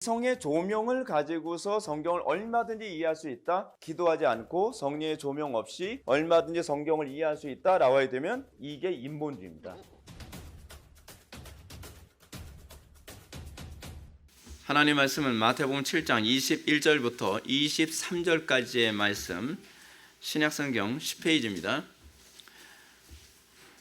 이성의 조명을 가지고서 성경을 얼마든지 이해할 수 있다. 기도하지 않고 성령의 조명 없이 얼마든지 성경을 이해할 수 있다. 나와야 되면 이게 인본주의입니다. 하나님 말씀은 마태복음 7장 21절부터 23절까지의 말씀, 신약성경 10페이지입니다.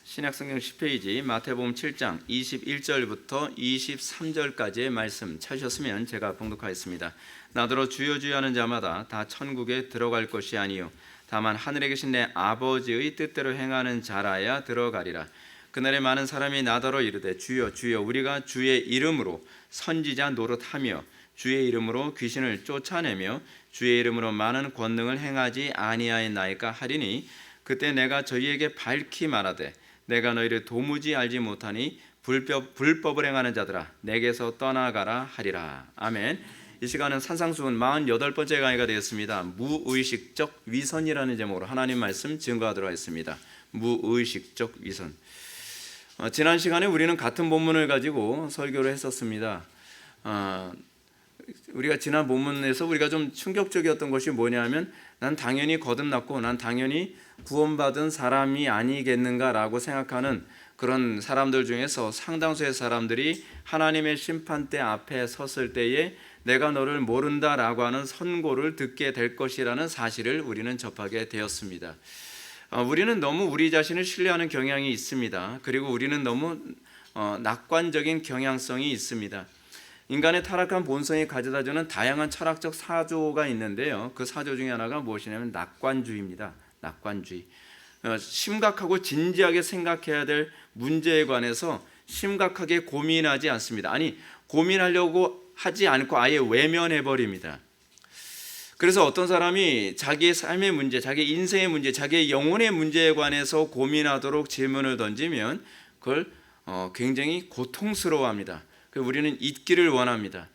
신약성경 10페이지 마태복음 7장 21절부터 23절까지의 말씀 찾으셨으면 제가 봉독하겠습니다. 나더러 주여 주여 하는 자마다 다 천국에 들어갈 것이 아니요 다만 하늘에 계신 내 아버지의 뜻대로 행하는 자라야 들어가리라. 그날에 많은 사람이 나더러 이르되 주여 주여 우리가 주의 이름으로 선지자 노릇하며 주의 이름으로 귀신을 쫓아내며 주의 이름으로 많은 권능을 행하지 아니하였나이까 하리니 그때 내가 저희에게 밝히 말하되 내가 너희를 도무지 알지 못하니 불법을 행하는 자들아 내게서 떠나가라 하리라. 아멘. 이 시간은 산상수훈 48번째 강의가 되었습니다. 무의식적 위선이라는 제목으로 하나님 말씀 증거하도록 하겠습니다. 무의식적 위선. 지난 시간에 우리는 같은 본문을 가지고 설교를 했었습니다. 우리가 지난 본문에서 우리가 좀 충격적이었던 것이 뭐냐면 난 당연히 거듭났고 난 당연히 구원받은 사람이 아니겠는가라고 생각하는 그런 사람들 중에서 상당수의 사람들이 하나님의 심판대 앞에 섰을 때에 내가 너를 모른다라고 하는 선고를 듣게 될 것이라는 사실을 우리는 접하게 되었습니다. 우리는 너무 우리 자신을 신뢰하는 경향이 있습니다. 그리고 우리는 너무 낙관적인 경향성이 있습니다. 인간의 타락한 본성이 가져다주는 다양한 철학적 사조가 있는데요. 그 사조 중에 하나가 무엇이냐면 낙관주의입니다. 낙관주의. 심각하고 진지하게 생각해야 될 문제에 관해서 심각하게 고민하지 않습니다. 아니, 고민하려고 하지 않고 아예 외면해버립니다. 그래서 어떤 사람이 자기의 삶의 문제, 자기 인생의 문제, 자기의 영혼의 문제에 관해서 고민하도록 질문을 던지면 그걸 굉장히 고통스러워합니다. 우리는 잊기를 원합니다.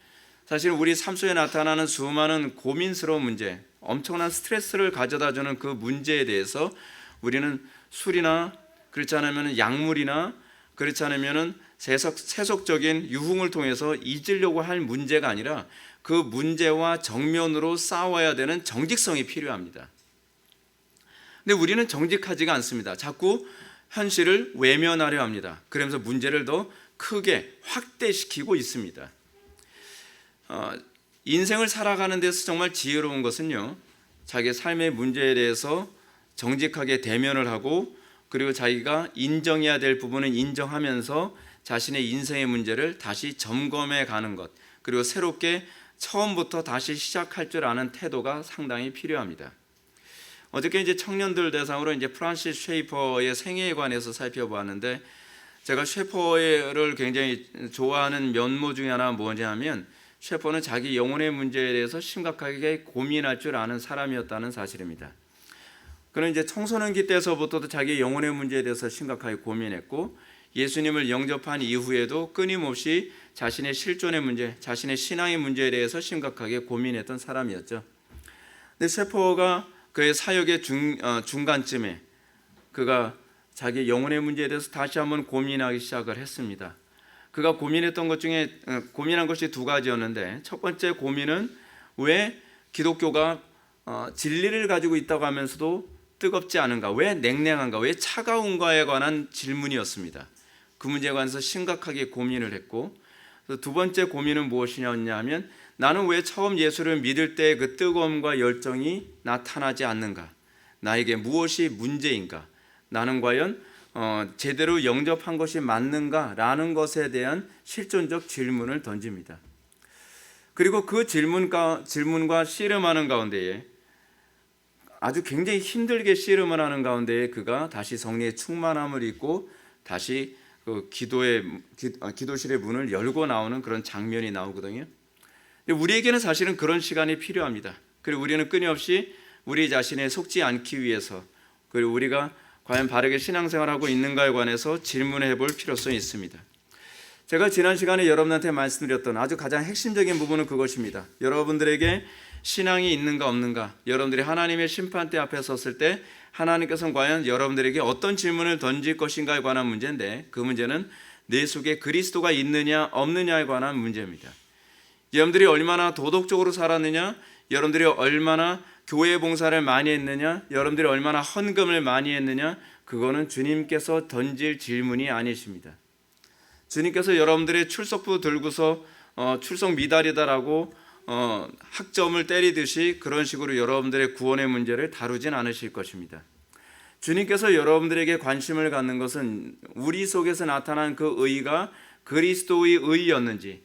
사실 우리 삶 속에 나타나는 수많은 고민스러운 문제, 엄청난 스트레스를 가져다주는 그 문제에 대해서 우리는 술이나 그렇지 않으면 약물이나 그렇지 않으면 세속적인 유흥을 통해서 잊으려고 할 문제가 아니라 그 문제와 정면으로 싸워야 되는 정직성이 필요합니다. 근데 우리는 정직하지가 않습니다. 자꾸 현실을 외면하려 합니다. 그러면서 문제를 더 크게 확대시키고 있습니다. 인생을 살아가는 데서 정말 지혜로운 것은요, 자기의 삶의 문제에 대해서 정직하게 대면을 하고 그리고 자기가 인정해야 될 부분은 인정하면서 자신의 인생의 문제를 다시 점검해 가는 것, 그리고 새롭게 처음부터 다시 시작할 줄 아는 태도가 상당히 필요합니다. 어저께 이제 청년들 대상으로 이제 프란시스 쉐이퍼의 생애에 관해서 살펴보았는데 제가 쉐퍼를 굉장히 좋아하는 면모 중에 하나가 뭐냐면 쉐퍼는 자기 영혼의 문제에 대해서 심각하게 고민할 줄 아는 사람이었다는 사실입니다. 그는 이제 청소년기 때서부터도 자기 영혼의 문제에 대해서 심각하게 고민했고 예수님을 영접한 이후에도 끊임없이 자신의 실존의 문제, 자신의 신앙의 문제에 대해서 심각하게 고민했던 사람이었죠. 근데 셰퍼가 그의 사역의 중간쯤에 그가 자기 영혼의 문제에 대해서 다시 한번 고민하기 시작을 했습니다. 그가 고민했던 것 중에 고민한 것이 두 가지였는데 첫 번째 고민은 왜 기독교가 진리를 가지고 있다고 하면서도 뜨겁지 않은가, 왜 냉랭한가, 왜 차가운가에 관한 질문이었습니다. 그 문제에 관해서 심각하게 고민을 했고 두 번째 고민은 무엇이냐 하면 나는 왜 처음 예수를 믿을 때 그 뜨거움과 열정이 나타나지 않는가, 나에게 무엇이 문제인가, 나는 과연 제대로 영접한 것이 맞는가라는 것에 대한 실존적 질문을 던집니다. 그리고 그 질문과 씨름하는 가운데에 아주 굉장히 힘들게 씨름을 하는 가운데에 그가 다시 성령의 충만함을 입고 다시 그 기도실의 문을 열고 나오는 그런 장면이 나오거든요. 우리에게는 사실은 그런 시간이 필요합니다. 그리고 우리는 끊임없이 우리 자신에 속지 않기 위해서 그리고 우리가 과연 바르게 신앙생활하고 있는가에 관해서 질문해 볼 필요성이 있습니다. 제가 지난 시간에 여러분한테 말씀드렸던 아주 가장 핵심적인 부분은 그것입니다. 여러분들에게 신앙이 있는가 없는가, 여러분들이 하나님의 심판대 앞에 섰을 때 하나님께서는 과연 여러분들에게 어떤 질문을 던질 것인가에 관한 문제인데 그 문제는 내 속에 그리스도가 있느냐 없느냐에 관한 문제입니다. 여러분들이 얼마나 도덕적으로 살았느냐, 여러분들이 얼마나 교회 봉사를 많이 했느냐, 여러분들이 얼마나 헌금을 많이 했느냐, 그거는 주님께서 던질 질문이 아니십니다. 주님께서 여러분들의 출석부 들고서 출석 미달이다라고 학점을 때리듯이 그런 식으로 여러분들의 구원의 문제를 다루진 않으실 것입니다. 주님께서 여러분들에게 관심을 갖는 것은 우리 속에서 나타난 그 의가 그리스도의 의였는지,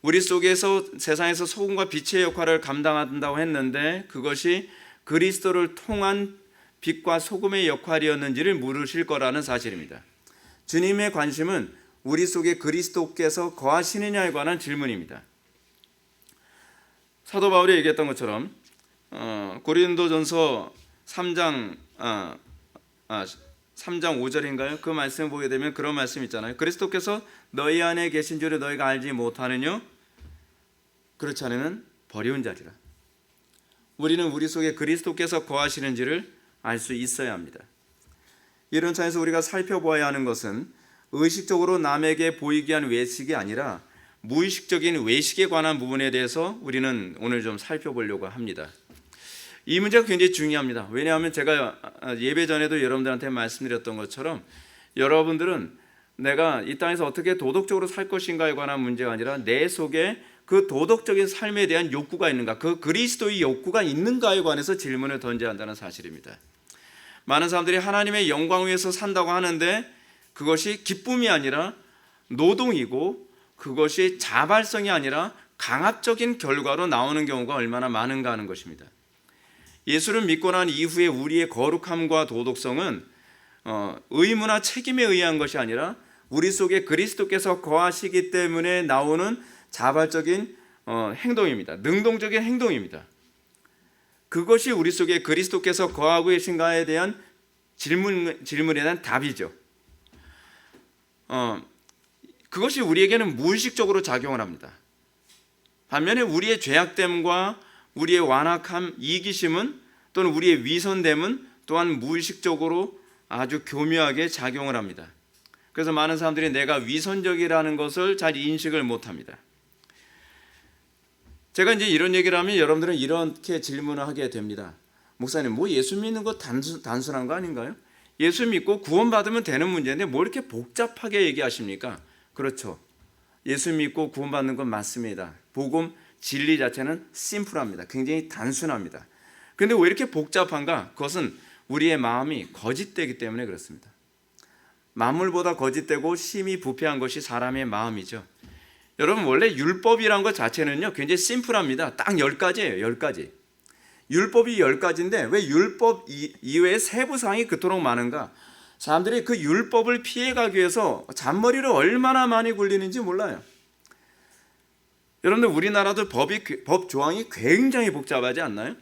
우리 속에서 세상에서 소금과 빛의 역할을 감당한다고 했는데 그것이 그리스도를 통한 빛과 소금의 역할이었는지를 물으실 거라는 사실입니다. 주님의 관심은 우리 속에 그리스도께서 거하시느냐에 관한 질문입니다. 사도 바울이 얘기했던 것처럼 고린도전서 3장 5절인가요? 그 말씀 보게 되면 그런 말씀 있잖아요. 그리스도께서 너희 안에 계신 줄을 너희가 알지 못하느냐? 그렇지 않으면 버리운 자리라. 우리는 우리 속에 그리스도께서 거하시는지를 알 수 있어야 합니다. 이런 차에서 우리가 살펴보아야 하는 것은 의식적으로 남에게 보이게 한 외식이 아니라 무의식적인 외식에 관한 부분에 대해서 우리는 오늘 좀 살펴보려고 합니다. 이 문제가 굉장히 중요합니다. 왜냐하면 제가 예배 전에도 여러분들한테 말씀드렸던 것처럼 여러분들은 내가 이 땅에서 어떻게 도덕적으로 살 것인가에 관한 문제가 아니라 내 속에 그 도덕적인 삶에 대한 욕구가 있는가, 그 그리스도의 욕구가 있는가에 관해서 질문을 던져야 한다는 사실입니다. 많은 사람들이 하나님의 영광 위에서 산다고 하는데 그것이 기쁨이 아니라 노동이고 그것이 자발성이 아니라 강압적인 결과로 나오는 경우가 얼마나 많은가 하는 것입니다. 예수를 믿고 난 이후에 우리의 거룩함과 도덕성은 의무나 책임에 의한 것이 아니라 우리 속에 그리스도께서 거하시기 때문에 나오는 자발적인 행동입니다. 능동적인 행동입니다. 그것이 우리 속에 그리스도께서 거하고 계신가에 대한 질문에 대한 답이죠. 그것이 우리에게는 무의식적으로 작용을 합니다. 반면에 우리의 죄악됨과 우리의 완악함, 이기심은 또는 우리의 위선됨은 또한 무의식적으로 아주 교묘하게 작용을 합니다. 그래서 많은 사람들이 내가 위선적이라는 것을 잘 인식을 못합니다. 제가 이제 이런 얘기를 하면 여러분들은 이렇게 질문을 하게 됩니다. 목사님, 뭐 예수 믿는 거 단순한 거 아닌가요? 예수 믿고 구원받으면 되는 문제인데 뭐 이렇게 복잡하게 얘기하십니까? 그렇죠. 예수 믿고 구원받는 건 맞습니다. 복음 진리 자체는 심플합니다. 굉장히 단순합니다. 그런데 왜 이렇게 복잡한가? 그것은 우리의 마음이 거짓되기 때문에 그렇습니다. 만물보다 거짓되고 심히 부패한 것이 사람의 마음이죠. 여러분, 원래 율법이란 것 자체는요 굉장히 심플합니다. 딱 10가지예요. 10가지. 율법이 10가지인데 왜 율법 이외에 세부사항이 그토록 많은가? 사람들이 그 율법을 피해가기 위해서 잔머리를 얼마나 많이 굴리는지 몰라요. 여러분들, 우리나라도 법 조항이 굉장히 복잡하지 않나요?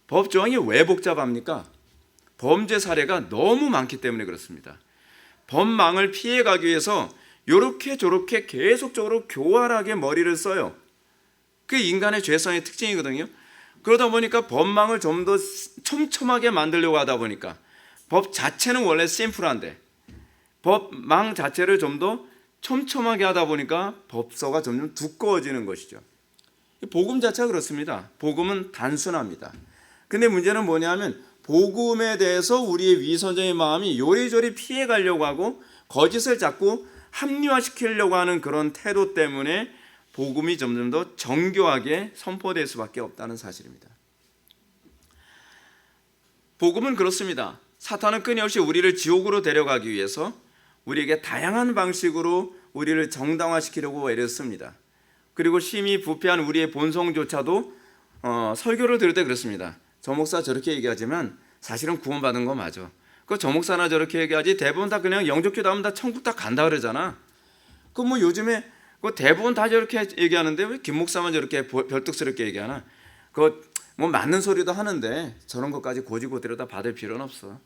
법 조항이 왜 복잡합니까? 범죄 사례가 너무 많기 때문에 그렇습니다. 법망을 피해가기 위해서 이렇게 저렇게 계속적으로 교활하게 머리를 써요. 그게 인간의 죄성의 특징이거든요. 그러다 보니까 법망을 좀 더 촘촘하게 만들려고 하다 보니까 법 자체는 원래 심플한데 법망 자체를 좀 더 촘촘하게 하다 보니까 법서가 점점 두꺼워지는 것이죠. 복음 자체가 그렇습니다. 복음은 단순합니다. 근데 문제는 뭐냐면 복음에 대해서 우리의 위선적인 마음이 요리조리 피해가려고 하고 거짓을 자꾸 합리화시키려고 하는 그런 태도 때문에 복음이 점점 더 정교하게 선포될 수밖에 없다는 사실입니다. 복음은 그렇습니다. 사탄은 끊임없이 우리를 지옥으로 데려가기 위해서 우리에게 다양한 방식으로 우리를 정당화시키려고 애를 씁니다. 그리고 심히 부패한 우리의 본성조차도 설교를 들을 때 그렇습니다. 저 목사 저렇게 얘기하지만 사실은 구원받은 거 맞아. 저 목사나 저렇게 얘기하지 대부분 다 그냥 영접기도 하면 다 천국 다 간다 그러잖아. 뭐 요즘에 대부분 다 저렇게 얘기하는데 왜 김 목사만 저렇게 별뚝스럽게 얘기하나? 뭐 맞는 소리도 하는데 저런 것까지 고지고 들여다 받을 필요는 없어.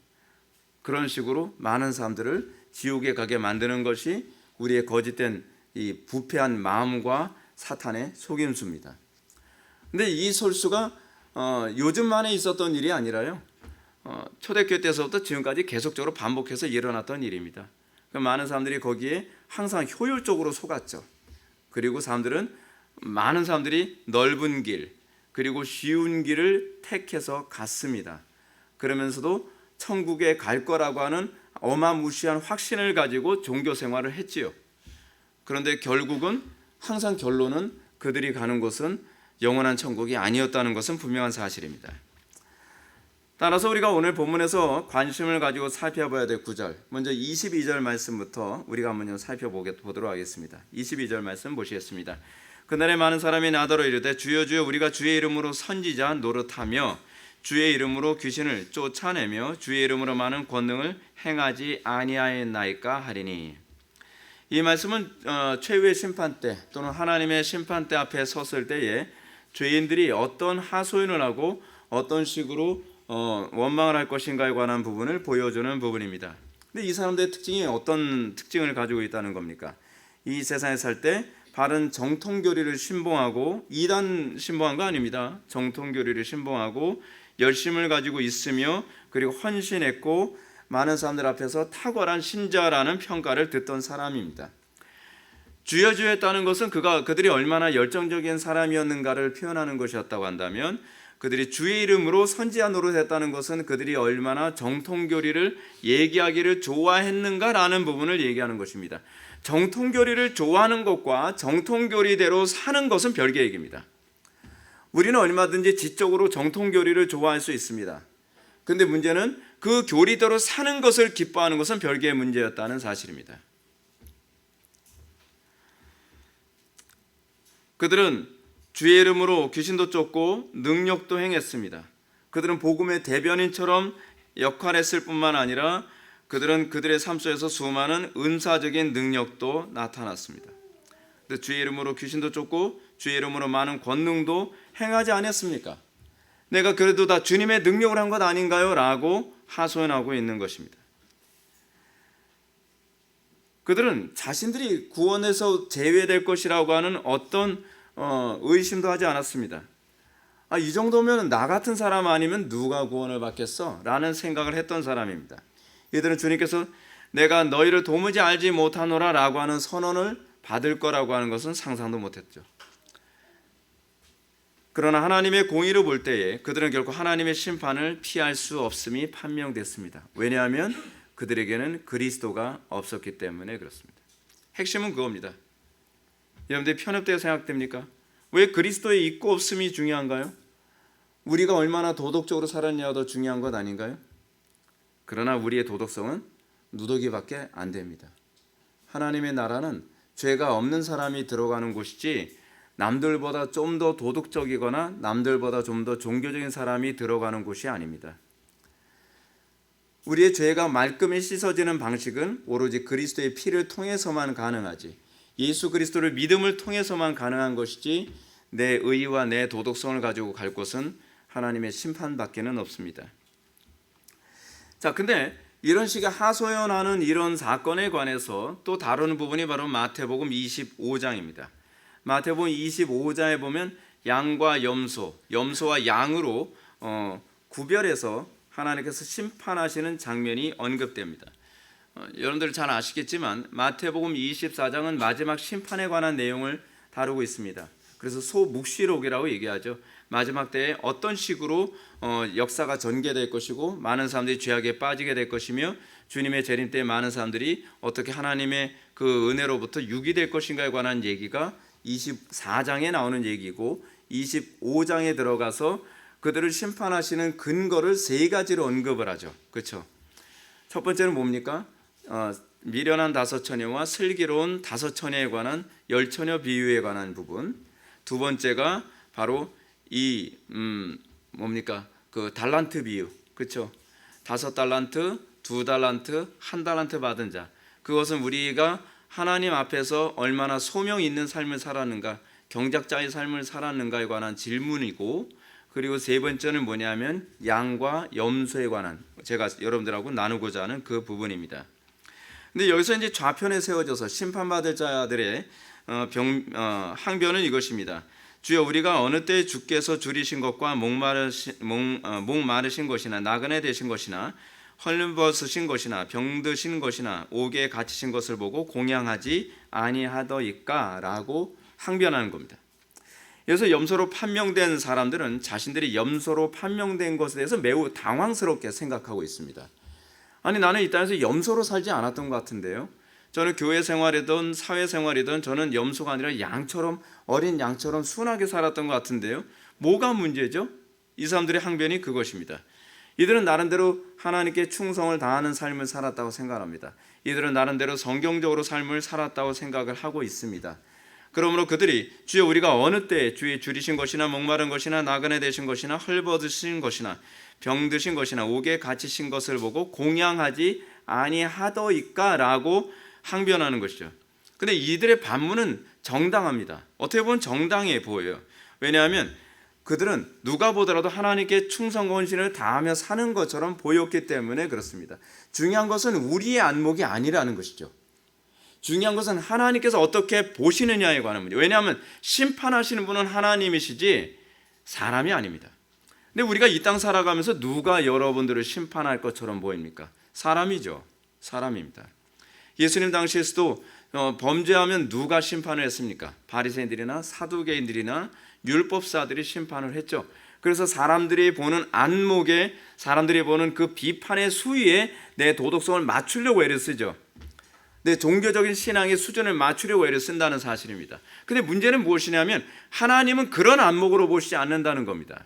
그런 식으로 많은 사람들을 지옥에 가게 만드는 것이 우리의 거짓된 이 부패한 마음과 사탄의 속임수입니다. 근데 이 설수가 요즘만에 있었던 일이 아니라요. 초대교회 때서부터 지금까지 계속적으로 반복해서 일어났던 일입니다. 많은 사람들이 거기에 항상 효율적으로 속았죠. 그리고 사람들은 많은 사람들이 넓은 길 그리고 쉬운 길을 택해서 갔습니다. 그러면서도 천국에 갈 거라고 하는 어마무시한 확신을 가지고 종교 생활을 했지요. 그런데 결국은 항상 결론은 그들이 가는 곳은 영원한 천국이 아니었다는 것은 분명한 사실입니다. 따라서 우리가 오늘 본문에서 관심을 가지고 살펴봐야 될 구절, 먼저 22절 말씀부터 우리가 한번 살펴보도록 하겠습니다. 22절 말씀 보시겠습니다. 그날에 많은 사람이 나더러 이르되 주여 주여 우리가 주의 이름으로 선지자 노릇하며 주의 이름으로 귀신을 쫓아내며 주의 이름으로 많은 권능을 행하지 아니하였나이까 하리니. 이 말씀은 최후의 심판때 또는 하나님의 심판대 앞에 섰을 때에 죄인들이 어떤 하소연을 하고 어떤 식으로 원망을 할 것인가에 관한 부분을 보여주는 부분입니다. 근데 이 사람들의 특징이 어떤 특징을 가지고 있다는 겁니까? 이 세상에 살 때 바른 정통교리를 신봉하고 이단 신봉한 거 아닙니다. 정통교리를 신봉하고 열심을 가지고 있으며 그리고 헌신했고 많은 사람들 앞에서 탁월한 신자라는 평가를 듣던 사람입니다. 주여 주여 했다는 것은 그들이 얼마나 열정적인 사람이었는가를 표현하는 것이었다고 한다면, 그들이 주의 이름으로 선지자 노릇했다는 것은 그들이 얼마나 정통교리를 얘기하기를 좋아했는가라는 부분을 얘기하는 것입니다. 정통교리를 좋아하는 것과 정통교리대로 사는 것은 별개 얘기입니다. 우리는 얼마든지 지적으로 정통교리를 좋아할 수 있습니다. 그런데 문제는 그 교리대로 사는 것을 기뻐하는 것은 별개의 문제였다는 사실입니다. 그들은 주의 이름으로 귀신도 쫓고 능력도 행했습니다. 그들은 복음의 대변인처럼 역할했을 뿐만 아니라 그들은 그들의 삶 속에서 수많은 은사적인 능력도 나타났습니다. 주의 이름으로 귀신도 쫓고 주의 이름으로 많은 권능도 행하지 않았습니까? 내가 그래도 다 주님의 능력을 한 것 아닌가요? 라고 하소연하고 있는 것입니다. 그들은 자신들이 구원에서 제외될 것이라고 하는 어떤 의심도 하지 않았습니다. 이 정도면 나 같은 사람 아니면 누가 구원을 받겠어? 라는 생각을 했던 사람입니다. 이들은 주님께서 내가 너희를 도무지 알지 못하노라 라고 하는 선언을 받을 거라고 하는 것은 상상도 못했죠. 그러나 하나님의 공의를 볼 때에 그들은 결코 하나님의 심판을 피할 수 없음이 판명됐습니다. 왜냐하면 그들에게는 그리스도가 없었기 때문에 그렇습니다. 핵심은 그겁니다. 여러분들 편협되게 생각됩니까? 왜 그리스도의 있고 없음이 중요한가요? 우리가 얼마나 도덕적으로 살았냐가 더 중요한 것 아닌가요? 그러나 우리의 도덕성은 누더기밖에 안 됩니다. 하나님의 나라는 죄가 없는 사람이 들어가는 곳이지 남들보다 좀 더 도덕적이거나 남들보다 좀 더 종교적인 사람이 들어가는 곳이 아닙니다. 우리의 죄가 말끔히 씻어지는 방식은 오로지 그리스도의 피를 통해서만 가능하지, 예수 그리스도를 믿음을 통해서만 가능한 것이지 내 의와 내 도덕성을 가지고 갈 곳은 하나님의 심판밖에는 없습니다. 자, 근데 이런 식의 하소연하는 이런 사건에 관해서 또 다루는 부분이 바로 마태복음 25장입니다. 마태복음 25장에 보면 양과 염소와 양으로 구별해서 하나님께서 심판하시는 장면이 언급됩니다. 여러분들 잘 아시겠지만 마태복음 24장은 마지막 심판에 관한 내용을 다루고 있습니다. 그래서 소묵시록이라고 얘기하죠. 마지막 때에 어떤 식으로 역사가 전개될 것이고 많은 사람들이 죄악에 빠지게 될 것이며 주님의 재림 때 많은 사람들이 어떻게 하나님의 그 은혜로부터 유기될 것인가에 관한 얘기가 24장에 나오는 얘기고, 25장에 들어가서 그들을 심판하시는 근거를 세 가지로 언급을 하죠. 그렇죠? 첫 번째는 뭡니까? 미련한 5처녀와 슬기로운 5처녀에 관한 10처녀 비유에 관한 부분. 두 번째가 바로 이 뭡니까? 그 달란트 비유. 그렇죠? 5달란트, 2달란트, 1달란트 받은 자. 그것은 우리가 하나님 앞에서 얼마나 소명 있는 삶을 살았는가, 경작자의 삶을 살았는가에 관한 질문이고, 그리고 세 번째는 뭐냐면 양과 염소에 관한, 제가 여러분들하고 나누고자 하는 그 부분입니다. 근데 여기서 이제 좌편에 세워져서 심판받을 자들의 항변은 이것입니다. 주여, 우리가 어느 때 주께서 줄이신 것과 목마르신 것이나 나그네 되신 것이나 헐벗으신 것이나 병드신 것이나 옥에 갇히신 것을 보고 공양하지 아니하더이까 라고 항변하는 겁니다. 그래서 염소로 판명된 사람들은 자신들이 염소로 판명된 것에 대해서 매우 당황스럽게 생각하고 있습니다. 아니, 나는 이 땅에서 염소로 살지 않았던 것 같은데요. 저는 교회 생활이든 사회 생활이든 저는 염소가 아니라 양처럼, 어린 양처럼 순하게 살았던 것 같은데요. 뭐가 문제죠? 이 사람들의 항변이 그것입니다. 이들은 나름대로 하나님께 충성을 다하는 삶을 살았다고 생각합니다. 이들은 나름대로 성경적으로 삶을 살았다고 생각을 하고 있습니다. 그러므로 그들이 주여 우리가 어느 때에 주의 줄이신 것이나 목마른 것이나 나그네 되신 것이나 헐벗으신 것이나 병드신 것이나 옥에 갇히신 것을 보고 공양하지 아니하더이까라고 항변하는 것이죠. 근데 이들의 반문은 정당합니다. 어떻게 보면 정당해 보여요. 왜냐하면 그들은 누가 보더라도 하나님께 충성과 헌신을 다하며 사는 것처럼 보였기 때문에 그렇습니다. 중요한 것은 우리의 안목이 아니라는 것이죠. 중요한 것은 하나님께서 어떻게 보시느냐에 관한 문제. 왜냐하면 심판하시는 분은 하나님이시지 사람이 아닙니다. 근데 우리가 이 땅 살아가면서 누가 여러분들을 심판할 것처럼 보입니까? 사람이죠. 사람입니다. 예수님 당시에서도 범죄하면 누가 심판을 했습니까? 바리새인들이나 사두개인들이나 율법사들이 심판을 했죠. 그래서 사람들이 보는 안목에, 사람들이 보는 그 비판의 수위에 내 도덕성을 맞추려고 애를 쓰죠. 내 종교적인 신앙의 수준을 맞추려고 애를 쓴다는 사실입니다. 근데 문제는 무엇이냐면 하나님은 그런 안목으로 보시지 않는다는 겁니다.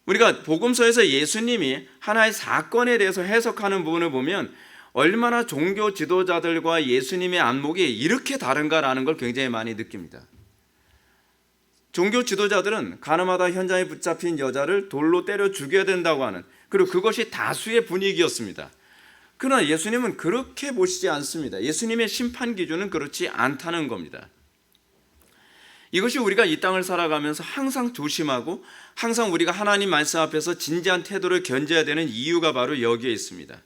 우리가 복음서에서 예수님이 하나의 사건에 대해서 해석하는 부분을 보면 얼마나 종교 지도자들과 예수님의 안목이 이렇게 다른가라는 걸 굉장히 많이 느낍니다. 종교 지도자들은 가늠하다 현장에 붙잡힌 여자를 돌로 때려 죽여야 된다고 하는, 그리고 그것이 다수의 분위기였습니다. 그러나 예수님은 그렇게 보시지 않습니다. 예수님의 심판 기준은 그렇지 않다는 겁니다. 이것이 우리가 이 땅을 살아가면서 항상 조심하고 항상 우리가 하나님 말씀 앞에서 진지한 태도를 견져야 되는 이유가 바로 여기에 있습니다.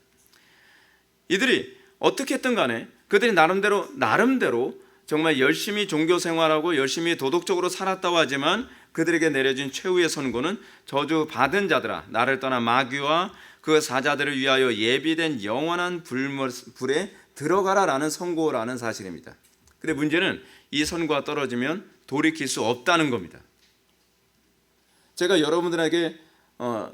이들이 어떻게 했든 간에 그들이 나름대로 정말 열심히 종교 생활하고 열심히 도덕적으로 살았다고 하지만 그들에게 내려진 최후의 선고는 저주 받은 자들아 나를 떠나 마귀와 그 사자들을 위하여 예비된 영원한 불에 들어가라라는 선고라는 사실입니다. 근데 문제는 이 선고가 떨어지면 돌이킬 수 없다는 겁니다. 제가 여러분들에게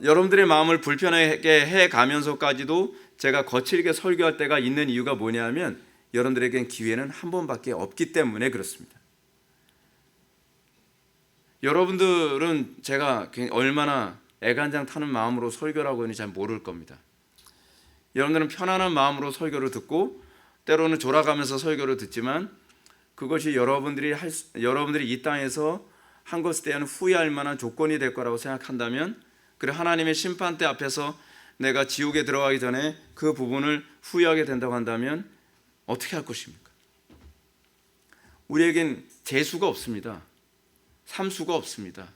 여러분들의 마음을 불편하게 해가면서까지도 제가 거칠게 설교할 때가 있는 이유가 뭐냐면 여러분들에겐 기회는 한 번밖에 없기 때문에 그렇습니다. 여러분들은 제가 얼마나 애간장 타는 마음으로 설교를 하고 있는지 잘 모를 겁니다. 여러분들은 편안한 마음으로 설교를 듣고 때로는 졸아가면서 설교를 듣지만 그것이 여러분들이 이 땅에서 한 것에 대한 후회할 만한 조건이 될 거라고 생각한다면, 그리고 하나님의 심판대 앞에서 내가 지옥에 들어가기 전에 그 부분을 후회하게 된다고 한다면 어떻게 할 것입니까? 우리에겐 재수가 없습니다. 삼수가 없습니다.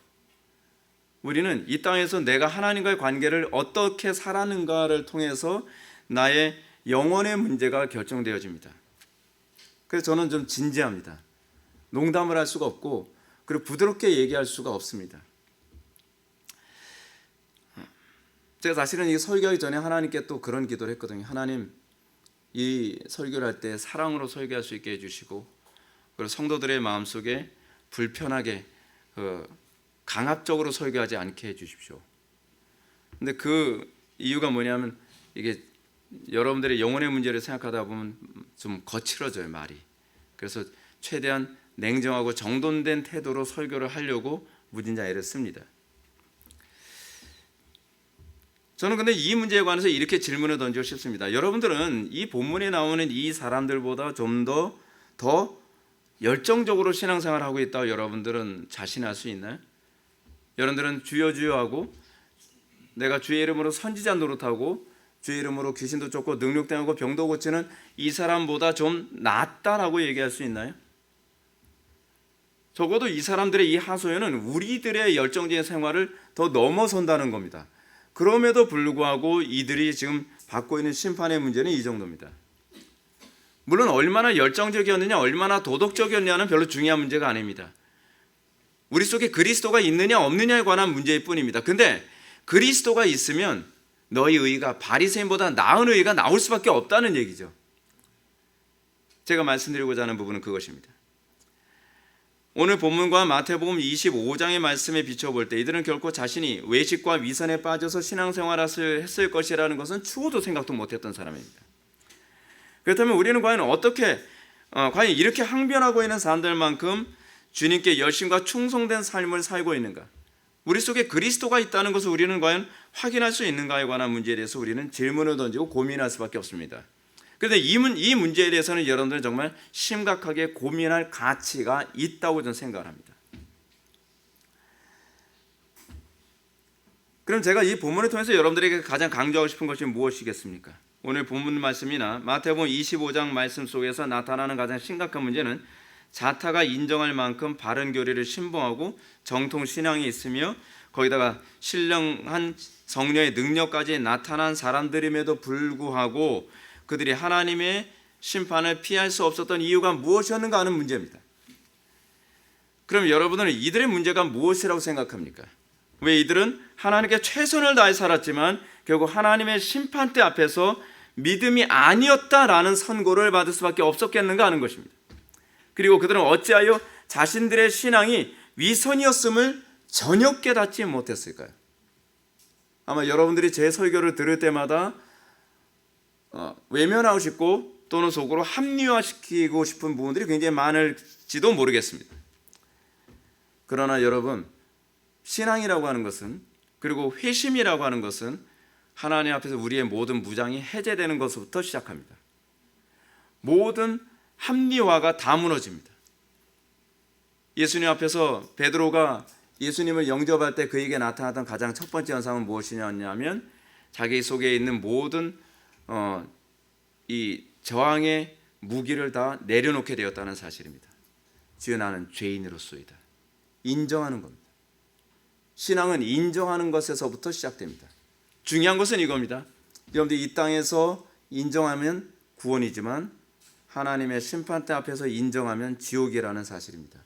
우리는 이 땅에서 내가 하나님과의 관계를 어떻게 살았는가를 통해서 나의 영혼의 문제가 결정되어집니다. 그래서 저는 좀 진지합니다. 농담을 할 수가 없고 그리고 부드럽게 얘기할 수가 없습니다. 제가 사실은 이 설교하기 전에 하나님께 또 그런 기도를 했거든요. 하나님, 이 설교를 할 때 사랑으로 설교할 수 있게 해주시고 그리고 성도들의 마음속에 불편하게 강압적으로 설교하지 않게 해주십시오. 근데 그 이유가 뭐냐면 이게 여러분들의 영혼의 문제를 생각하다 보면 좀 거칠어져요, 말이. 그래서 최대한 냉정하고 정돈된 태도로 설교를 하려고 무진장 애를 씁니다. 저는 근데 이 문제에 관해서 이렇게 질문을 던지고 싶습니다. 여러분들은 이 본문에 나오는 이 사람들보다 좀 더 열정적으로 신앙생활을 하고 있다고 여러분들은 자신할 수 있나요? 여러분들은 주여 주여 하고 내가 주의 이름으로 선지자 노릇하고 주의 이름으로 귀신도 쫓고 능력당하고 병도 고치는 이 사람보다 좀 낫다라고 얘기할 수 있나요? 적어도 이 사람들의 이 하소연은 우리들의 열정적인 생활을 더 넘어선다는 겁니다. 그럼에도 불구하고 이들이 지금 받고 있는 심판의 문제는 이 정도입니다. 물론 얼마나 열정적이었느냐, 얼마나 도덕적이었느냐는 별로 중요한 문제가 아닙니다. 우리 속에 그리스도가 있느냐 없느냐에 관한 문제일 뿐입니다. 근데 그리스도가 있으면 너희 의가 바리새인보다 나은 의가 나올 수밖에 없다는 얘기죠. 제가 말씀드리고자 하는 부분은 그것입니다. 오늘 본문과 마태복음 25장의 말씀에 비춰볼 때 이들은 결코 자신이 외식과 위선에 빠져서 신앙생활을 했을 것이라는 것은 추호도 생각도 못했던 사람입니다. 그렇다면 우리는 과연 이렇게 항변하고 있는 사람들만큼 주님께 열심과 충성된 삶을 살고 있는가? 우리 속에 그리스도가 있다는 것을 우리는 과연 확인할 수 있는가에 관한 문제에 대해서 우리는 질문을 던지고 고민할 수밖에 없습니다. 그런데 이 문제에 대해서는 여러분들은 정말 심각하게 고민할 가치가 있다고 저는 생각을 합니다. 그럼 제가 이 본문을 통해서 여러분들에게 가장 강조하고 싶은 것이 무엇이겠습니까? 오늘 본문 말씀이나 마태복음 25장 말씀 속에서 나타나는 가장 심각한 문제는 자타가 인정할 만큼 바른 교리를 신봉하고 정통 신앙이 있으며 거기다가 신령한 성령의 능력까지 나타난 사람들임에도 불구하고 그들이 하나님의 심판을 피할 수 없었던 이유가 무엇이었는가 하는 문제입니다. 그럼 여러분은 이들의 문제가 무엇이라고 생각합니까? 왜 이들은 하나님께 최선을 다해 살았지만 결국 하나님의 심판대 앞에서 믿음이 아니었다라는 선고를 받을 수밖에 없었겠는가 하는 것입니다. 그리고 그들은 어찌하여 자신들의 신앙이 위선이었음을 전혀 깨닫지 못했을까요? 아마 여러분들이 제 설교를 들을 때마다 외면하고 싶고 또는 속으로 합리화시키고 싶은 부분들이 굉장히 많을지도 모르겠습니다. 그러나 여러분, 신앙이라고 하는 것은, 그리고 회심이라고 하는 것은 하나님 앞에서 우리의 모든 무장이 해제되는 것부터 시작합니다. 모든 합리화가 다 무너집니다. 예수님 앞에서 베드로가 예수님을 영접할 때 그에게 나타났던 가장 첫 번째 현상은 무엇이냐면 자기 속에 있는 모든 이 저항의 무기를 다 내려놓게 되었다는 사실입니다. 주여 나는 죄인으로소이다. 인정하는 겁니다. 신앙은 인정하는 것에서부터 시작됩니다. 중요한 것은 이겁니다. 여러분들 이 땅에서 인정하면 구원이지만 하나님의 심판대 앞에서 인정하면 지옥이라는 사실입니다.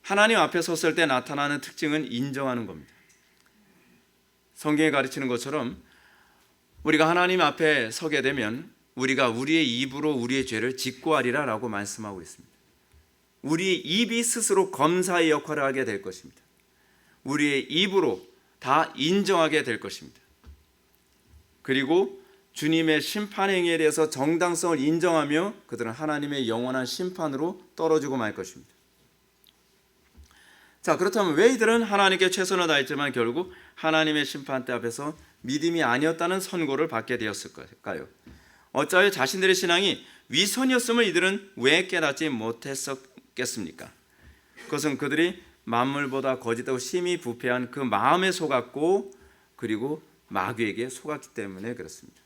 하나님 앞에 섰을 때 나타나는 특징은 인정하는 겁니다. 성경이 가르치는 것처럼 우리가 하나님 앞에 서게 되면 우리가 우리의 입으로 우리의 죄를 직고하리라 라고 말씀하고 있습니다. 우리의 입이 스스로 검사의 역할을 하게 될 것입니다. 우리의 입으로 다 인정하게 될 것입니다. 그리고 주님의 심판 행위에 대해서 정당성을 인정하며 그들은 하나님의 영원한 심판으로 떨어지고 말 것입니다. 자, 그렇다면 왜 이들은 하나님께 최선을 다했지만 결국 하나님의 심판대 앞에서 믿음이 아니었다는 선고를 받게 되었을까요? 어찌하여 자신들의 신앙이 위선이었음을 이들은 왜 깨닫지 못했었겠습니까? 그것은 그들이 만물보다 거짓되고 심히 부패한 그 마음에 속았고 그리고 마귀에게 속았기 때문에 그렇습니다.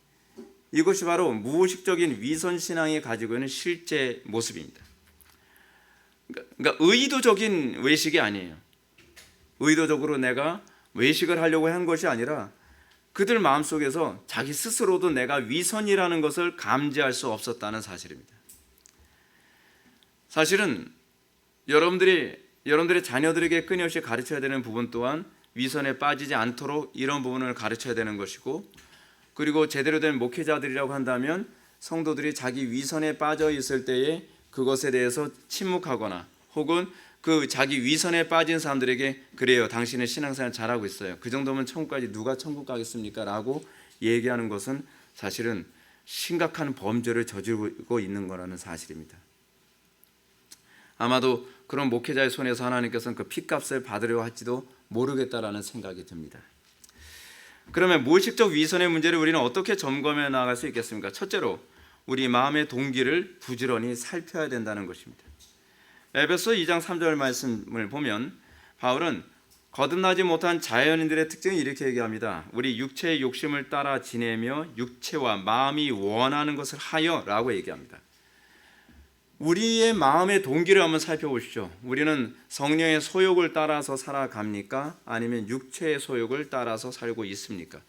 이것이 바로 무의식적인 위선신앙이 가지고 있는 실제 모습입니다. 그러니까 의도적인 외식이 아니에요. 의도적으로 내가 외식을 하려고 한 것이 아니라 그들 마음속에서 자기 스스로도 내가 위선이라는 것을 감지할 수 없었다는 사실입니다. 사실은 여러분들의 자녀들에게 끊임없이 가르쳐야 되는 부분 또한 위선에 빠지지 않도록 이런 부분을 가르쳐야 되는 것이고, 그리고 제대로 된 목회자들이라고 한다면 성도들이 자기 위선에 빠져 있을 때에 그것에 대해서 침묵하거나 혹은 그 자기 위선에 빠진 사람들에게 그래요, 당신은 신앙생활 잘하고 있어요, 그 정도면 천국까지 누가 천국 가겠습니까? 라고 얘기하는 것은 사실은 심각한 범죄를 저지르고 있는 거라는 사실입니다. 아마도 그런 목회자의 손에서 하나님께서는 그 핏값을 받으려 할지도 모르겠다라는 생각이 듭니다. 그러면 무의식적 위선의 문제를 우리는 어떻게 점검해 나갈 수 있겠습니까? 첫째로 우리 마음의 동기를 부지런히 살펴야 된다는 것입니다. 에베소 2장 3절 말씀을 보면 바울은 거듭나지 못한 자연인들의 특징을 이렇게 얘기합니다. 우리 육체의 욕심을 따라 지내며 육체와 마음이 원하는 것을 하여 라고 얘기합니다. 우리의 마음의 동기를 한번 살펴보시죠. 우리는 성령의 소욕을 따라서 살아갑니까? 아니면 육체의 소욕을 따라서 살고 있습니까?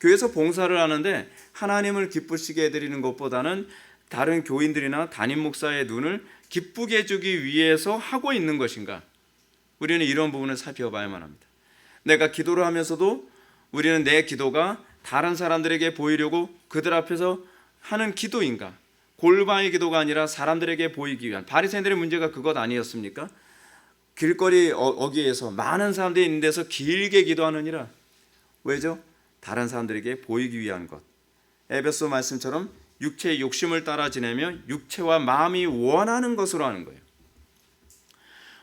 교회에서 봉사를 하는데 하나님을 기쁘시게 해드리는 것보다는 다른 교인들이나 담임 목사의 눈을 기쁘게 해주기 위해서 하고 있는 것인가? 우리는 이런 부분을 살펴봐야만 합니다. 내가 기도를 하면서도 우리는 내 기도가 다른 사람들에게 보이려고 그들 앞에서 하는 기도인가? 골방의 기도가 아니라 사람들에게 보이기 위한, 바리새인들의 문제가 그것 아니었습니까? 길거리 어귀에서 많은 사람들이 있는 데서 길게 기도하느니라. 왜죠? 다른 사람들에게 보이기 위한 것. 에베소 말씀처럼 육체의 욕심을 따라 지내며 육체와 마음이 원하는 것으로 하는 거예요.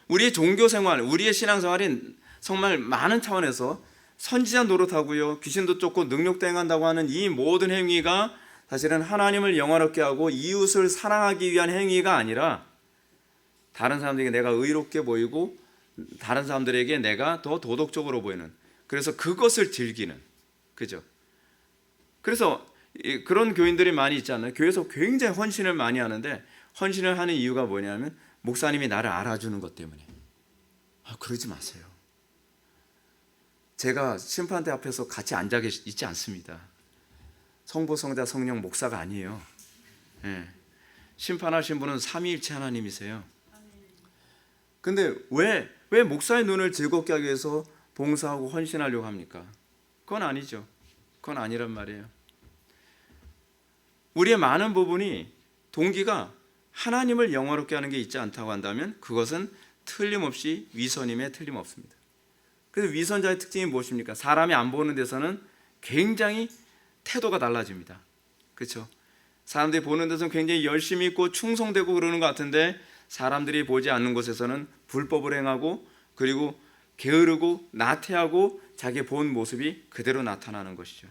우리의 종교 생활, 우리의 신앙 생활인 정말 많은 차원에서 선지자 노릇하고요, 귀신도 쫓고 능력도 행한다고 하는 이 모든 행위가 사실은 하나님을 영화롭게 하고 이웃을 사랑하기 위한 행위가 아니라 다른 사람들에게 내가 의롭게 보이고 다른 사람들에게 내가 더 도덕적으로 보이는, 그래서 그것을 즐기는, 그죠? 그래서 그런 교인들이 많이 있잖아요. 교회에서 굉장히 헌신을 많이 하는데, 헌신을 하는 이유가 뭐냐면 목사님이 나를 알아주는 것 때문에. 그러지 마세요. 제가 심판대 앞에서 같이 앉아 있지 않습니다. 성부, 성자, 성령, 목사가 아니에요. 네. 심판하신 분은 삼위일체 하나님이세요. 근데 왜 목사의 눈을 즐겁게 하기 위해서 봉사하고 헌신하려고 합니까? 그건 아니죠. 그건 아니란 말이에요. 우리의 많은 부분이 동기가 하나님을 영화롭게 하는 게 있지 않다고 한다면 그것은 틀림없이 위선임에 틀림없습니다. 그래서 위선자의 특징이 무엇입니까? 사람이 안 보는 데서는 굉장히 태도가 달라집니다. 그렇죠? 사람들이 보는 데서는 굉장히 열심히 있고 충성되고 그러는 것 같은데, 사람들이 보지 않는 곳에서는 불법을 행하고 그리고 게으르고 나태하고 자기의 본 모습이 그대로 나타나는 것이죠.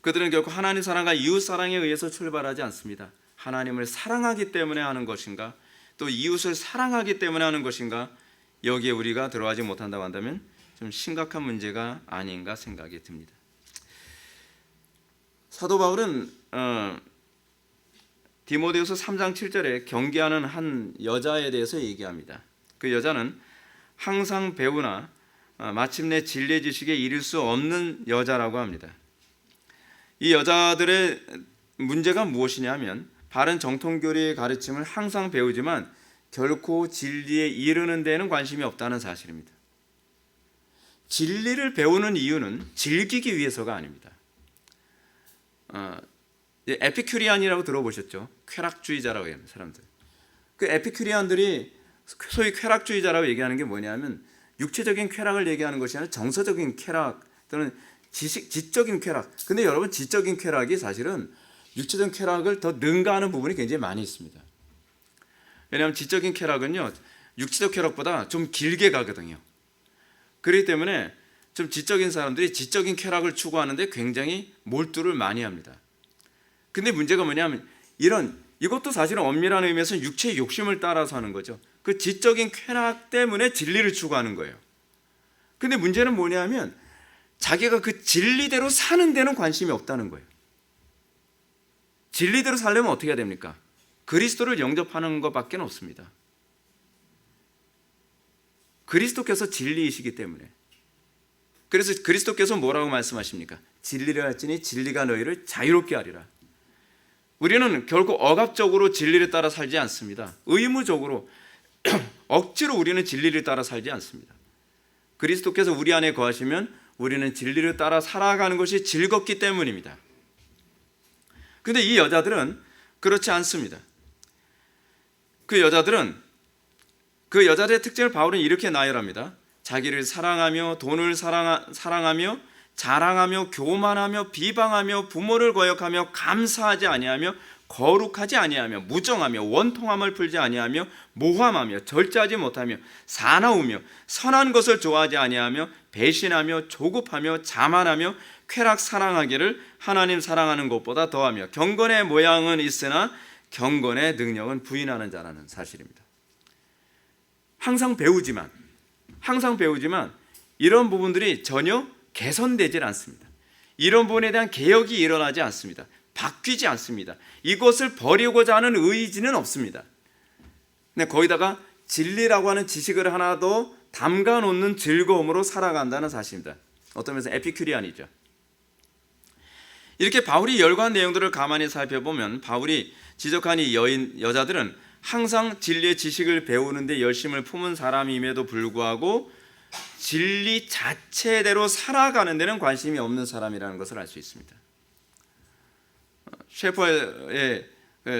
그들은 결코 하나님 사랑과 이웃 사랑에 의해서 출발하지 않습니다. 하나님을 사랑하기 때문에 하는 것인가, 또 이웃을 사랑하기 때문에 하는 것인가, 여기에 우리가 들어가지 못한다고 한다면 좀 심각한 문제가 아닌가 생각이 듭니다. 사도 바울은 디모데후서 3장 7절에 경계하는 한 여자에 대해서 얘기합니다. 그 여자는 항상 배우나 마침내 진리의 지식에 이를 수 없는 여자라고 합니다. 이 여자들의 문제가 무엇이냐면, 바른 정통교리의 가르침을 항상 배우지만 결코 진리에 이르는 데에는 관심이 없다는 사실입니다. 진리를 배우는 이유는 즐기기 위해서가 아닙니다. 에피큐리안이라고 들어보셨죠? 쾌락주의자라고 해요, 사람들. 그 에피큐리안들이 소위 쾌락주의자라고 얘기하는 게 뭐냐면, 육체적인 쾌락을 얘기하는 것이 아니라 정서적인 쾌락 또는 지적인 쾌락. 근데 여러분, 지적인 쾌락이 사실은 육체적인 쾌락을 더 능가하는 부분이 굉장히 많이 있습니다. 왜냐하면 지적인 쾌락은요, 육체적 쾌락보다 좀 길게 가거든요. 그렇기 때문에 좀 지적인 사람들이 지적인 쾌락을 추구하는데 굉장히 몰두를 많이 합니다. 근데 문제가 뭐냐면, 이것도 사실은 엄밀한 의미에서 육체의 욕심을 따라서 하는 거죠. 그 지적인 쾌락 때문에 진리를 추구하는 거예요. 근데 문제는 뭐냐면, 자기가 그 진리대로 사는 데는 관심이 없다는 거예요. 진리대로 살려면 어떻게 해야 됩니까? 그리스도를 영접하는 것밖에 없습니다. 그리스도께서 진리이시기 때문에. 그래서 그리스도께서 뭐라고 말씀하십니까? 진리를 할지니 진리가 너희를 자유롭게 하리라. 우리는 결코 억압적으로 진리를 따라 살지 않습니다. 의무적으로 억지로 우리는 진리를 따라 살지 않습니다. 그리스도께서 우리 안에 거하시면 우리는 진리를 따라 살아가는 것이 즐겁기 때문입니다. 그런데 이 여자들은 그렇지 않습니다. 그 여자들의 특징을 바울은 이렇게 나열합니다. 자기를 사랑하며 돈을 사랑하며 자랑하며 교만하며 비방하며 부모를 거역하며 감사하지 아니하며 거룩하지 아니하며 무정하며 원통함을 풀지 아니하며 모함하며 절제하지 못하며 사나우며 선한 것을 좋아하지 아니하며 배신하며 조급하며 자만하며 쾌락 사랑하기를 하나님 사랑하는 것보다 더하며 경건의 모양은 있으나 경건의 능력은 부인하는 자라는 사실입니다. 항상 배우지만 이런 부분들이 전혀 개선되질 않습니다. 이런 부분에 대한 개혁이 일어나지 않습니다. 바뀌지 않습니다. 이것을 버리고자 하는 의지는 없습니다. 근데 거기다가 진리라고 하는 지식을 하나 더 담가 놓는 즐거움으로 살아간다는 사실입니다. 어떤 면에서 에피큐리안이죠. 이렇게 바울이 열거한 내용들을 가만히 살펴보면 바울이 지적한 이 여자들은 항상 진리의 지식을 배우는데 열심을 품은 사람임에도 불구하고 진리 자체대로 살아가는 데는 관심이 없는 사람이라는 것을 알 수 있습니다. 셰퍼의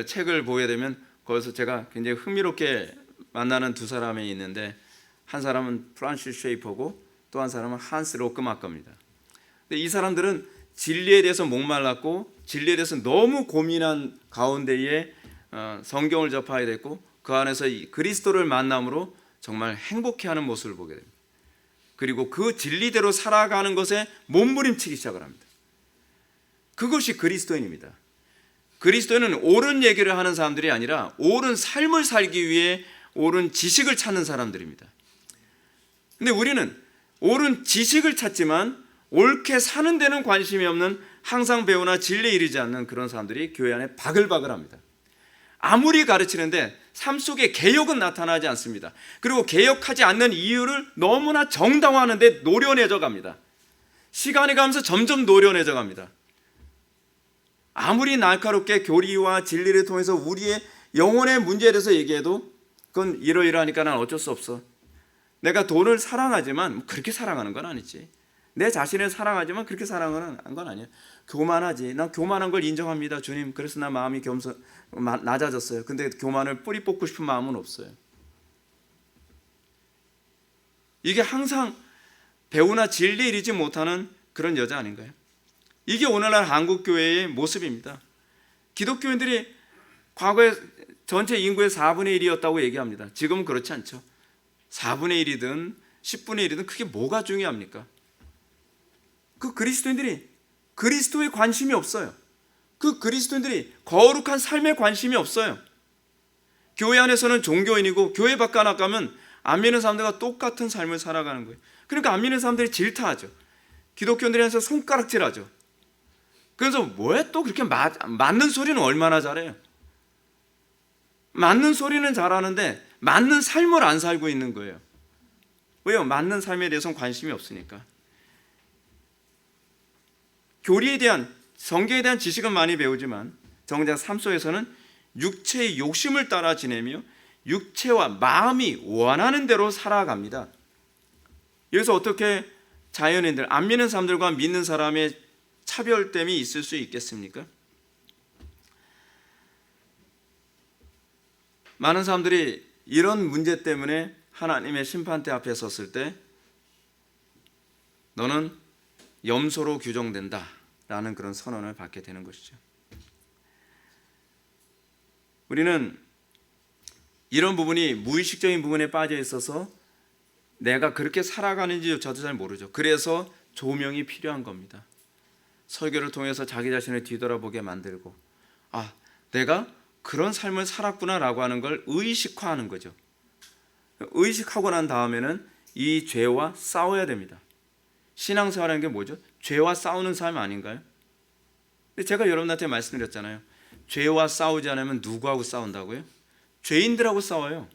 책을 보게 되면 거기서 제가 굉장히 흥미롭게 만나는 두 사람이 있는데, 한 사람은 프란시스 셰이퍼고 또 한 사람은 한스 로크마커입니다. 근데 이 사람들은 진리에 대해서 목말랐고 진리에 대해서 너무 고민한 가운데에 성경을 접하게 됐고 그 안에서 이 그리스도를 만남으로 정말 행복해하는 모습을 보게 됩니다. 그리고 그 진리대로 살아가는 것에 몸부림치기 시작을 합니다. 그것이 그리스도인입니다. 그리스도인은 옳은 얘기를 하는 사람들이 아니라 옳은 삶을 살기 위해 옳은 지식을 찾는 사람들입니다. 근데 우리는 옳은 지식을 찾지만 옳게 사는 데는 관심이 없는, 항상 배우나 진리에 이르지 않는 그런 사람들이 교회 안에 바글바글합니다. 아무리 가르치는데 삶 속에 개혁은 나타나지 않습니다. 그리고 개혁하지 않는 이유를 너무나 정당화하는데 노련해져 갑니다. 시간이 가면서 점점 노련해져 갑니다. 아무리 날카롭게 교리와 진리를 통해서 우리의 영혼의 문제에 대해서 얘기해도 그건 이러이러하니까 난 어쩔 수 없어. 내가 돈을 사랑하지만 그렇게 사랑하는 건 아니지. 내 자신을 사랑하지만 그렇게 사랑하는 건 아니야. 교만하지. 난 교만한 걸 인정합니다, 주님. 그래서 나 마음이 낮아졌어요. 근데 교만을 뿌리 뽑고 싶은 마음은 없어요. 이게 항상 배우나 진리에 이르지 못하는 그런 여자 아닌가요? 이게 오늘날 한국 교회의 모습입니다. 기독교인들이 과거에 전체 인구의 4분의 1이었다고 얘기합니다. 지금은 그렇지 않죠. 4분의 1이든 10분의 1이든 그게 뭐가 중요합니까? 그 그리스도인들이 그리스도에 관심이 없어요. 그 그리스도인들이 거룩한 삶에 관심이 없어요. 교회 안에서는 종교인이고 교회 밖에 나가면 안 믿는 사람들과 똑같은 삶을 살아가는 거예요. 그러니까 안 믿는 사람들이 질타하죠. 기독교인들이 해서 손가락질하죠. 그래서 왜 또 그렇게 맞는 소리는 얼마나 잘해요? 맞는 소리는 잘하는데 맞는 삶을 안 살고 있는 거예요. 왜요? 맞는 삶에 대해서는 관심이 없으니까. 교리에 대한, 성경에 대한 지식은 많이 배우지만 정작 삶 속에서는 육체의 욕심을 따라 지내며 육체와 마음이 원하는 대로 살아갑니다. 여기서 어떻게 자연인들, 안 믿는 사람들과 믿는 사람의 차별됨이 있을 수 있겠습니까? 많은 사람들이 이런 문제 때문에 하나님의 심판대 앞에 섰을 때 너는 염소로 규정된다 라는 그런 선언을 받게 되는 것이죠. 우리는 이런 부분이 무의식적인 부분에 빠져 있어서 내가 그렇게 살아가는지조차도 잘 모르죠. 그래서 조명이 필요한 겁니다. 설교를 통해서 자기 자신을 뒤돌아보게 만들고, 아, 내가 그런 삶을 살았구나라고 하는 걸 의식화하는 거죠. 의식하고 난 다음에는 이 죄와 싸워야 됩니다. 신앙생활이라는 게 뭐죠? 죄와 싸우는 삶 아닌가요? 근데 제가 여러분한테 말씀드렸잖아요. 죄와 싸우지 않으면 누구하고 싸운다고요? 죄인들하고 싸워요.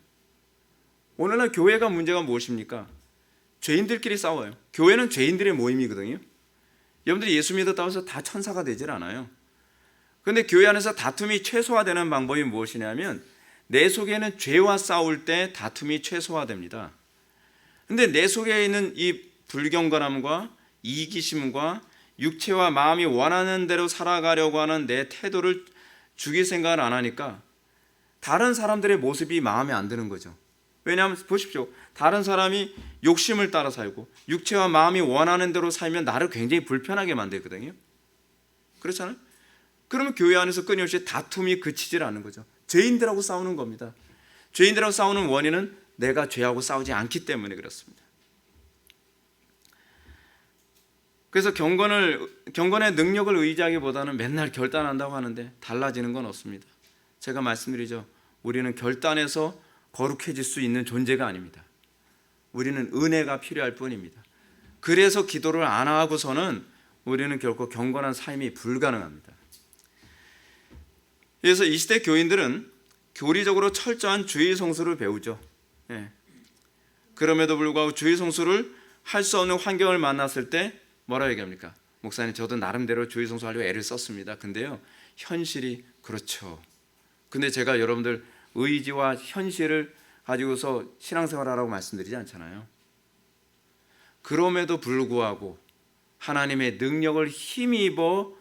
오늘날 교회가 문제가 무엇입니까? 죄인들끼리 싸워요. 교회는 죄인들의 모임이거든요. 여러분들이 예수 믿었다고 해서 다 천사가 되질 않아요. 그런데 교회 안에서 다툼이 최소화되는 방법이 무엇이냐면 내 속에는 죄와 싸울 때 다툼이 최소화됩니다. 그런데 내 속에 있는 이 불경건함과 이기심과 육체와 마음이 원하는 대로 살아가려고 하는 내 태도를 죽일 생각을 안 하니까 다른 사람들의 모습이 마음에 안 드는 거죠. 왜냐하면 보십시오. 다른 사람이 욕심을 따라 살고 육체와 마음이 원하는 대로 살면 나를 굉장히 불편하게 만들거든요. 그렇잖아요. 그러면 교회 안에서 끊임없이 다툼이 그치질 않는 거죠. 죄인들하고 싸우는 겁니다. 죄인들하고 싸우는 원인은 내가 죄하고 싸우지 않기 때문에 그렇습니다. 그래서 경건의 능력을 의지하기보다는 맨날 결단한다고 하는데 달라지는 건 없습니다. 제가 말씀드리죠. 우리는 결단해서 거룩해질 수 있는 존재가 아닙니다. 우리는 은혜가 필요할 뿐입니다. 그래서 기도를 안 하고서는 우리는 결코 경건한 삶이 불가능합니다. 그래서 이 시대 교인들은 교리적으로 철저한 주의 성수를 배우죠. 그럼에도 불구하고 주의 성수를 할 수 없는 환경을 만났을 때 뭐라 얘기합니까? 목사님, 저도 나름대로 주의 성수하려고 애를 썼습니다. 근데요, 현실이 그렇죠. 근데 제가 여러분들 의지와 현실을 가지고서 신앙생활하라고 말씀드리지 않잖아요. 그럼에도 불구하고 하나님의 능력을 힘입어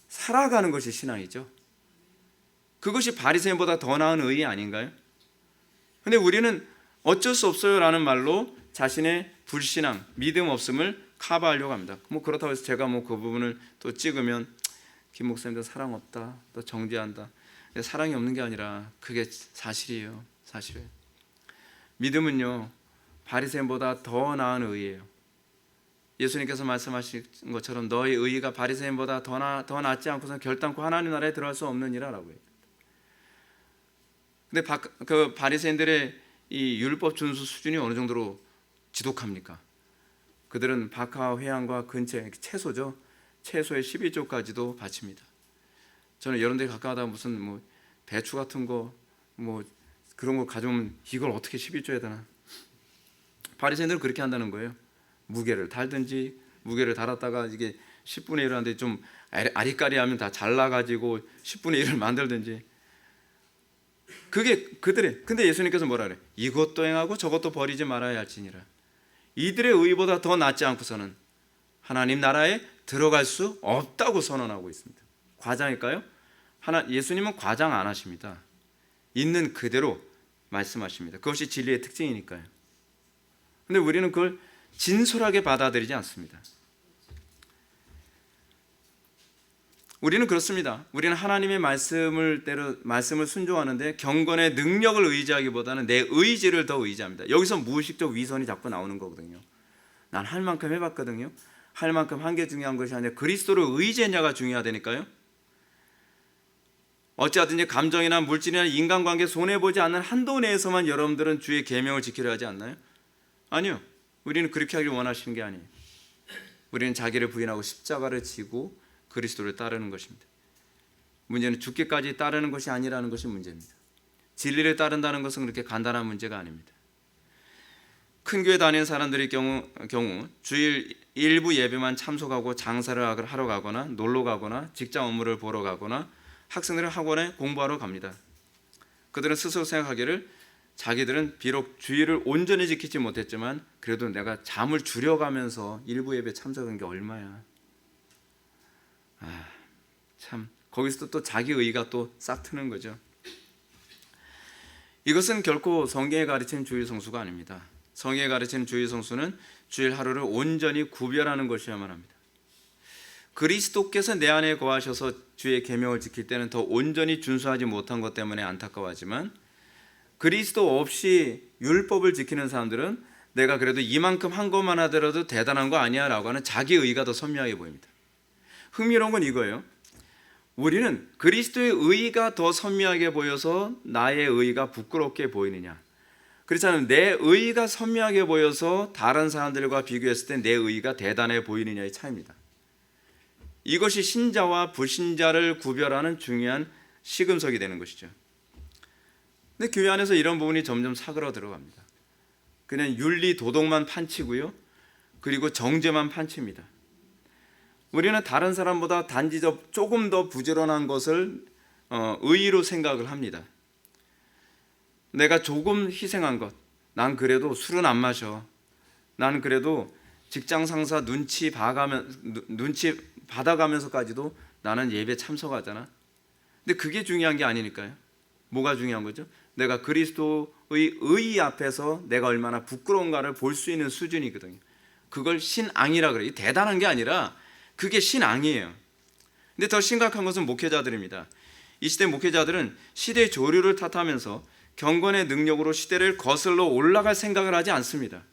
살아가는 것이 신앙이죠. 그것이 바리새인보다 더 나은 의의 아닌가요? 근데 우리는 어쩔 수 없어요라는 말로 자신의 불신앙, 믿음 없음을 커버하려고 합니다. 뭐 그렇다고 해서 제가 뭐 그 부분을 또 찍으면 김 목사님도 사랑 없다, 또 정죄한다. 사랑이 없는 게 아니라 그게 사실이에요. 사실이에요. 믿음은요, 바리새인보다 더 나은 의예요. 예수님께서 말씀하신 것처럼 너의 의의가 바리새인보다 더 낫지 않고서 결단코 하나님 나라에 들어갈 수 없느니라라고 해요. 근데 그 바리새인들의 이 율법 준수 수준이 어느 정도로 지독합니까? 그들은 박하 회당과 근처에 채소죠. 채소의 12조까지도 바칩니다. 저는 이런 데 가까워다 무슨 뭐 배추 같은 거 뭐 그런 거 가져오면 이걸 어떻게 12조에 다나? 바리새인들은 그렇게 한다는 거예요. 무게를 달든지 무게를 달았다가 이게 10분의 1을 하는데 좀 아리까리하면 다 잘라가지고 10분의 1을 만들든지. 그게 그들의. 근데 예수님께서 뭐라 그래? 이것도 행하고 저것도 버리지 말아야 할지니라. 이들의 의보다 더 낫지 않고서는 하나님 나라에 들어갈 수 없다고 선언하고 있습니다. 과장일까요? 예수님은 과장 안 하십니다. 있는 그대로 말씀하십니다. 그것이 진리의 특징이니까요. 근데 우리는 그걸 진솔하게 받아들이지 않습니다. 우리는 그렇습니다. 우리는 하나님의 말씀을 순종하는데 경건의 능력을 의지하기보다는 내 의지를 더 의지합니다. 여기서 무의식적 위선이 자꾸 나오는 거거든요. 난 할 만큼 해봤거든요. 할 만큼 한 게 중요한 것이 아니라 그리스도를 의지했냐가 중요하다니까요. 어찌하든지 감정이나 물질이나 인간관계 손해보지 않는 한도 내에서만 여러분들은 주의 계명을 지키려 하지 않나요? 아니요. 우리는 그렇게 하길 원하시는 게 아니에요. 우리는 자기를 부인하고 십자가를 지고 그리스도를 따르는 것입니다. 문제는 죽기까지 따르는 것이 아니라는 것이 문제입니다. 진리를 따른다는 것은 그렇게 간단한 문제가 아닙니다. 큰 교회 다니는 사람들의 경우 주일 일부 예배만 참석하고 장사를 하러 가거나 놀러 가거나 직장 업무를 보러 가거나 학생들은 학원에 공부하러 갑니다. 그들은 스스로 생각하기를 자기들은 비록 주일을 온전히 지키지 못했지만 그래도 내가 잠을 줄여가면서 일부 예배 참석한 게 얼마야. 참 거기서 또 자기 의의가 또 싹 트는 거죠. 이것은 결코 성경에 가르치는 주일 성수가 아닙니다. 성경에 가르치는 주일 성수는 주일 하루를 온전히 구별하는 것이야만 합니다. 그리스도께서 내 안에 거하셔서 주의 계명을 지킬 때는 더 온전히 준수하지 못한 것 때문에 안타까워하지만 그리스도 없이 율법을 지키는 사람들은 내가 그래도 이만큼 한 것만 하더라도 대단한 거 아니야 라고 하는 자기 의의가 더 선명하게 보입니다. 흥미로운 건 이거예요. 우리는 그리스도의 의의가 더 선명하게 보여서 나의 의의가 부끄럽게 보이느냐, 그렇지 않으면 내 의의가 선명하게 보여서 다른 사람들과 비교했을 때 내 의의가 대단해 보이느냐의 차이입니다. 이것이 신자와 불신자를 구별하는 중요한 시금석이 되는 것이죠. 근데 교회 안에서 이런 부분이 점점 사그러 들어갑니다. 그냥 윤리 도덕만 판치고요, 그리고 정죄만 판칩니다. 우리는 다른 사람보다 단지 조금 더 부지런한 것을 의의로 생각을 합니다. 내가 조금 희생한 것, 난 그래도 술은 안 마셔, 난 그래도 직장 상사 눈치 받아가면서까지도 나는 예배 참석하잖아. 근데 그게 중요한 게 아니니까요. 뭐가 중요한 거죠? 내가 그리스도의 의의 앞에서 내가 얼마나 부끄러운가를 볼 수 있는 수준이거든요. 그걸 신앙이라 그래요. 대단한 게 아니라 그게 신앙이에요. 근데 더 심각한 것은 목회자들입니다. 이 시대 목회자들은 시대의 조류를 탓하면서 경건의 능력으로 시대를 거슬러 올라갈 생각을 하지 않습니다.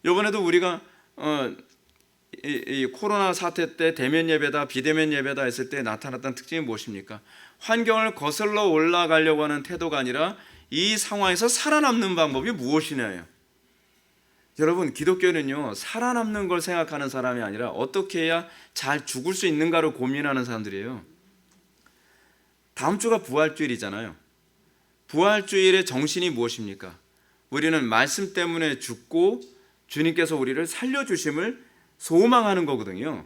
이번에도 우리가 이 코로나 사태 때 대면 예배다 비대면 예배다 했을 때 나타났던 특징이 무엇입니까? 환경을 거슬러 올라가려고 하는 태도가 아니라 이 상황에서 살아남는 방법이 무엇이냐예요. 여러분, 기독교는요, 살아남는 걸 생각하는 사람이 아니라 어떻게 해야 잘 죽을 수 있는가를 고민하는 사람들이에요. 다음 주가 부활주일이잖아요. 부활주일의 정신이 무엇입니까? 우리는 말씀 때문에 죽고 주님께서 우리를 살려주심을 소망하는 거거든요.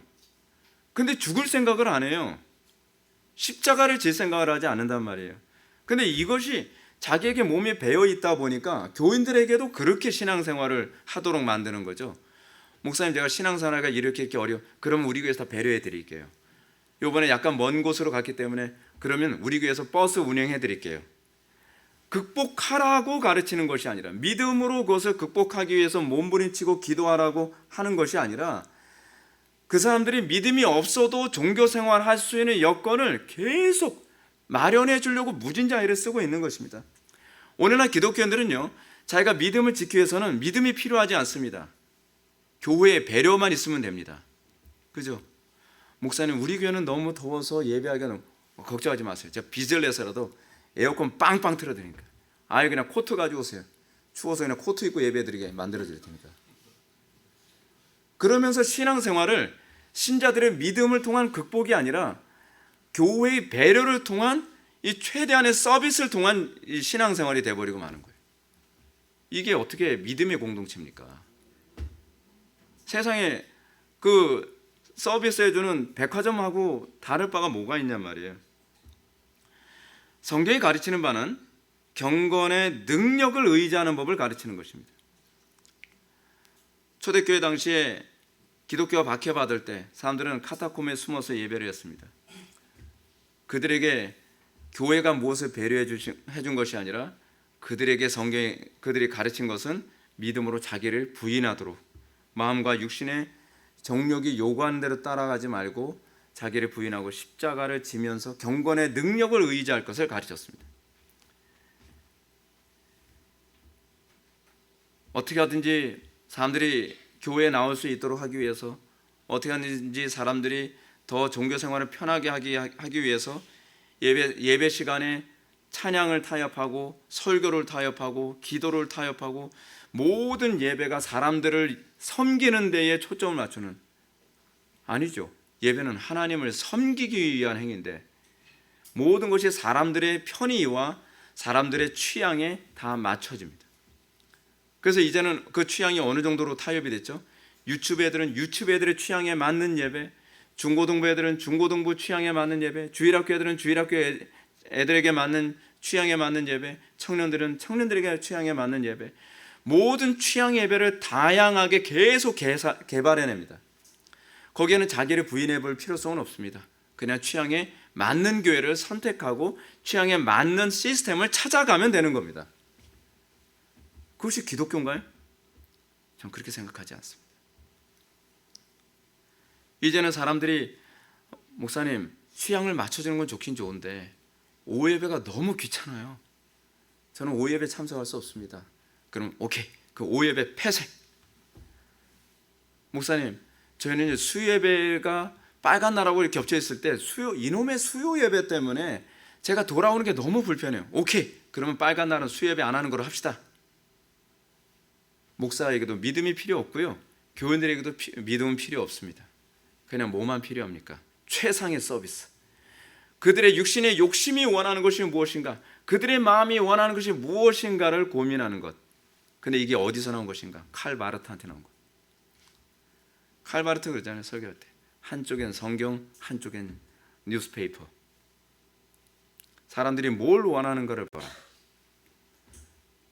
근데 죽을 생각을 안 해요. 십자가를 질 생각을 하지 않는단 말이에요. 근데 이것이 자기에게 몸에 배어 있다 보니까 교인들에게도 그렇게 신앙생활을 하도록 만드는 거죠. 목사님, 제가 신앙생활가 이렇게 어려워. 그러면 우리 교회에서 다 배려해 드릴게요. 요번에 약간 먼 곳으로 갔기 때문에 그러면 우리 교회에서 버스 운행해 드릴게요. 극복하라고 가르치는 것이 아니라, 믿음으로 그것을 극복하기 위해서 몸부림치고 기도하라고 하는 것이 아니라, 그 사람들이 믿음이 없어도 종교 생활할 수 있는 여건을 계속 마련해 주려고 무진자의를 쓰고 있는 것입니다. 오늘날 기독교인들은요, 자기가 믿음을 지키기 위해서는 믿음이 필요하지 않습니다. 교회에 배려만 있으면 됩니다. 그죠? 목사님, 우리 교회는 너무 더워서 예배하기가 걱정하지 마세요. 제가 빚을 내서라도 에어컨 빵빵 틀어드리니까. 아예 그냥 코트 가지고 오세요. 추워서 그냥 코트 입고 예배드리게 만들어 드릴 테니까. 그러면서 신앙생활을 신자들의 믿음을 통한 극복이 아니라 교회의 배려를 통한 이 최대한의 서비스를 통한 이 신앙생활이 돼버리고 마는 거예요. 이게 어떻게 믿음의 공동체입니까? 세상에 그 서비스해주는 백화점하고 다를 바가 뭐가 있냔 말이에요. 성경이 가르치는 바는 경건의 능력을 의지하는 법을 가르치는 것입니다. 초대교회 당시에 기독교가 박해받을 때 사람들은 카타콤에 숨어서 예배를 했습니다. 그들에게 교회가 무엇을 배려해 준 것이 아니라 그들에게 그들이 가르친 것은 믿음으로 자기를 부인하도록, 마음과 육신의 정욕이 요구하는 대로 따라가지 말고 자기를 부인하고 십자가를 지면서 경건의 능력을 의지할 것을 가르쳤습니다. 어떻게 하든지 사람들이 교회에 나올 수 있도록 하기 위해서, 어떻게 하든지 사람들이 더 종교 생활을 편하게 하기 위해서 예배 시간에 찬양을 타협하고 설교를 타협하고 기도를 타협하고 모든 예배가 사람들을 섬기는 데에 초점을 맞추는, 아니죠. 예배는 하나님을 섬기기 위한 행위인데 모든 것이 사람들의 편의와 사람들의 취향에 다 맞춰집니다. 그래서 이제는 그 취향이 어느 정도로 타협이 됐죠. 유치부 애들은 유치부 애들의 취향에 맞는 예배, 중고등부 애들은 중고등부 취향에 맞는 예배, 주일학교 애들은 주일학교 애들에게 맞는 취향에 맞는 예배, 청년들은 청년들에게 취향에 맞는 예배, 모든 취향 예배를 다양하게 계속 개발해냅니다. 거기에는 자기를 부인해 볼 필요성은 없습니다. 그냥 취향에 맞는 교회를 선택하고 취향에 맞는 시스템을 찾아가면 되는 겁니다. 그것이 기독교인가요? 전 그렇게 생각하지 않습니다. 이제는 사람들이, 목사님, 취향을 맞춰주는 건 좋긴 좋은데 오예배가 너무 귀찮아요. 저는 오예배 참석할 수 없습니다. 그럼 오케이, 그 오예배 폐쇄. 목사님, 저희는 수요예배가 빨간 날하고 겹쳐 있을 때 이놈의 수요 예배 때문에 제가 돌아오는 게 너무 불편해요. 오케이, 그러면 빨간 날은 수요예배 안 하는 걸로 합시다. 목사에게도 믿음이 필요 없고요, 교인들에게도 믿음은 필요 없습니다. 그냥 뭐만 필요합니까? 최상의 서비스. 그들의 육신의 욕심이 원하는 것이 무엇인가, 그들의 마음이 원하는 것이 무엇인가를 고민하는 것. 근데 이게 어디서 나온 것인가? 칼 바르트한테 나온 것. 칼 바르트 그러잖아요, 설교할 때. 한쪽엔 성경, 한쪽엔 뉴스페이퍼. 사람들이 뭘 원하는가를 봐라.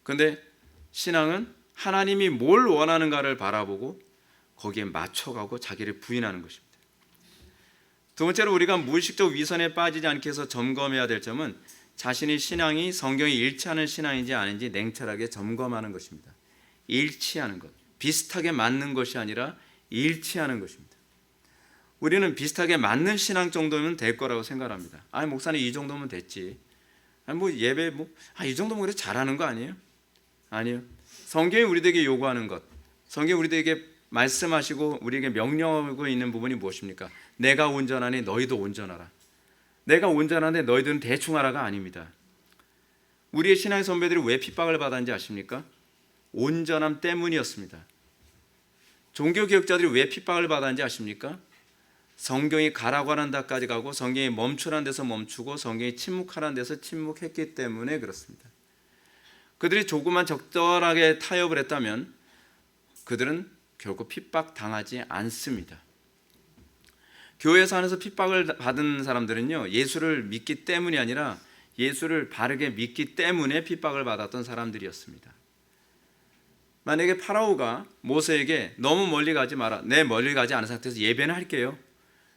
근데 신앙은 하나님이 뭘 원하는가를 바라보고 거기에 맞춰가고 자기를 부인하는 것입니다. 두 번째로 우리가 무의식적 위선에 빠지지 않게 해서 점검해야 될 점은 자신의 신앙이 성경에 일치하는 신앙인지 아닌지 냉철하게 점검하는 것입니다. 일치하는 것, 비슷하게 맞는 것이 아니라 일치하는 것입니다. 우리는 비슷하게 맞는 신앙 정도면 될 거라고 생각합니다. 아니, 목사님 이 정도면 됐지. 아니, 뭐 예배 이 정도면 그래 잘하는 거 아니에요? 아니요. 성경이 우리에게 요구하는 것, 성경이 우리에게 말씀하시고 우리에게 명령하고 있는 부분이 무엇입니까? 내가 온전하니 너희도 온전하라. 내가 온전한데 너희들은 대충 하라가 아닙니다. 우리의 신앙의 선배들이 왜 핍박을 받았는지 아십니까? 온전함 때문이었습니다. 종교개혁자들이 왜 핍박을 받았는지 아십니까? 성경이 가라고 하는 데까지 가고 성경이 멈추라는 데서 멈추고 성경이 침묵하라는 데서 침묵했기 때문에 그렇습니다. 그들이 조금만 적절하게 타협을 했다면 그들은 결국 핍박당하지 않습니다. 교회에서 안에서 핍박을 받은 사람들은요, 예수를 믿기 때문이 아니라 예수를 바르게 믿기 때문에 핍박을 받았던 사람들이었습니다. 만약에 파라오가 모세에게 너무 멀리 가지 마라, 내 멀리 가지 않은 상태에서 예배는 할게요,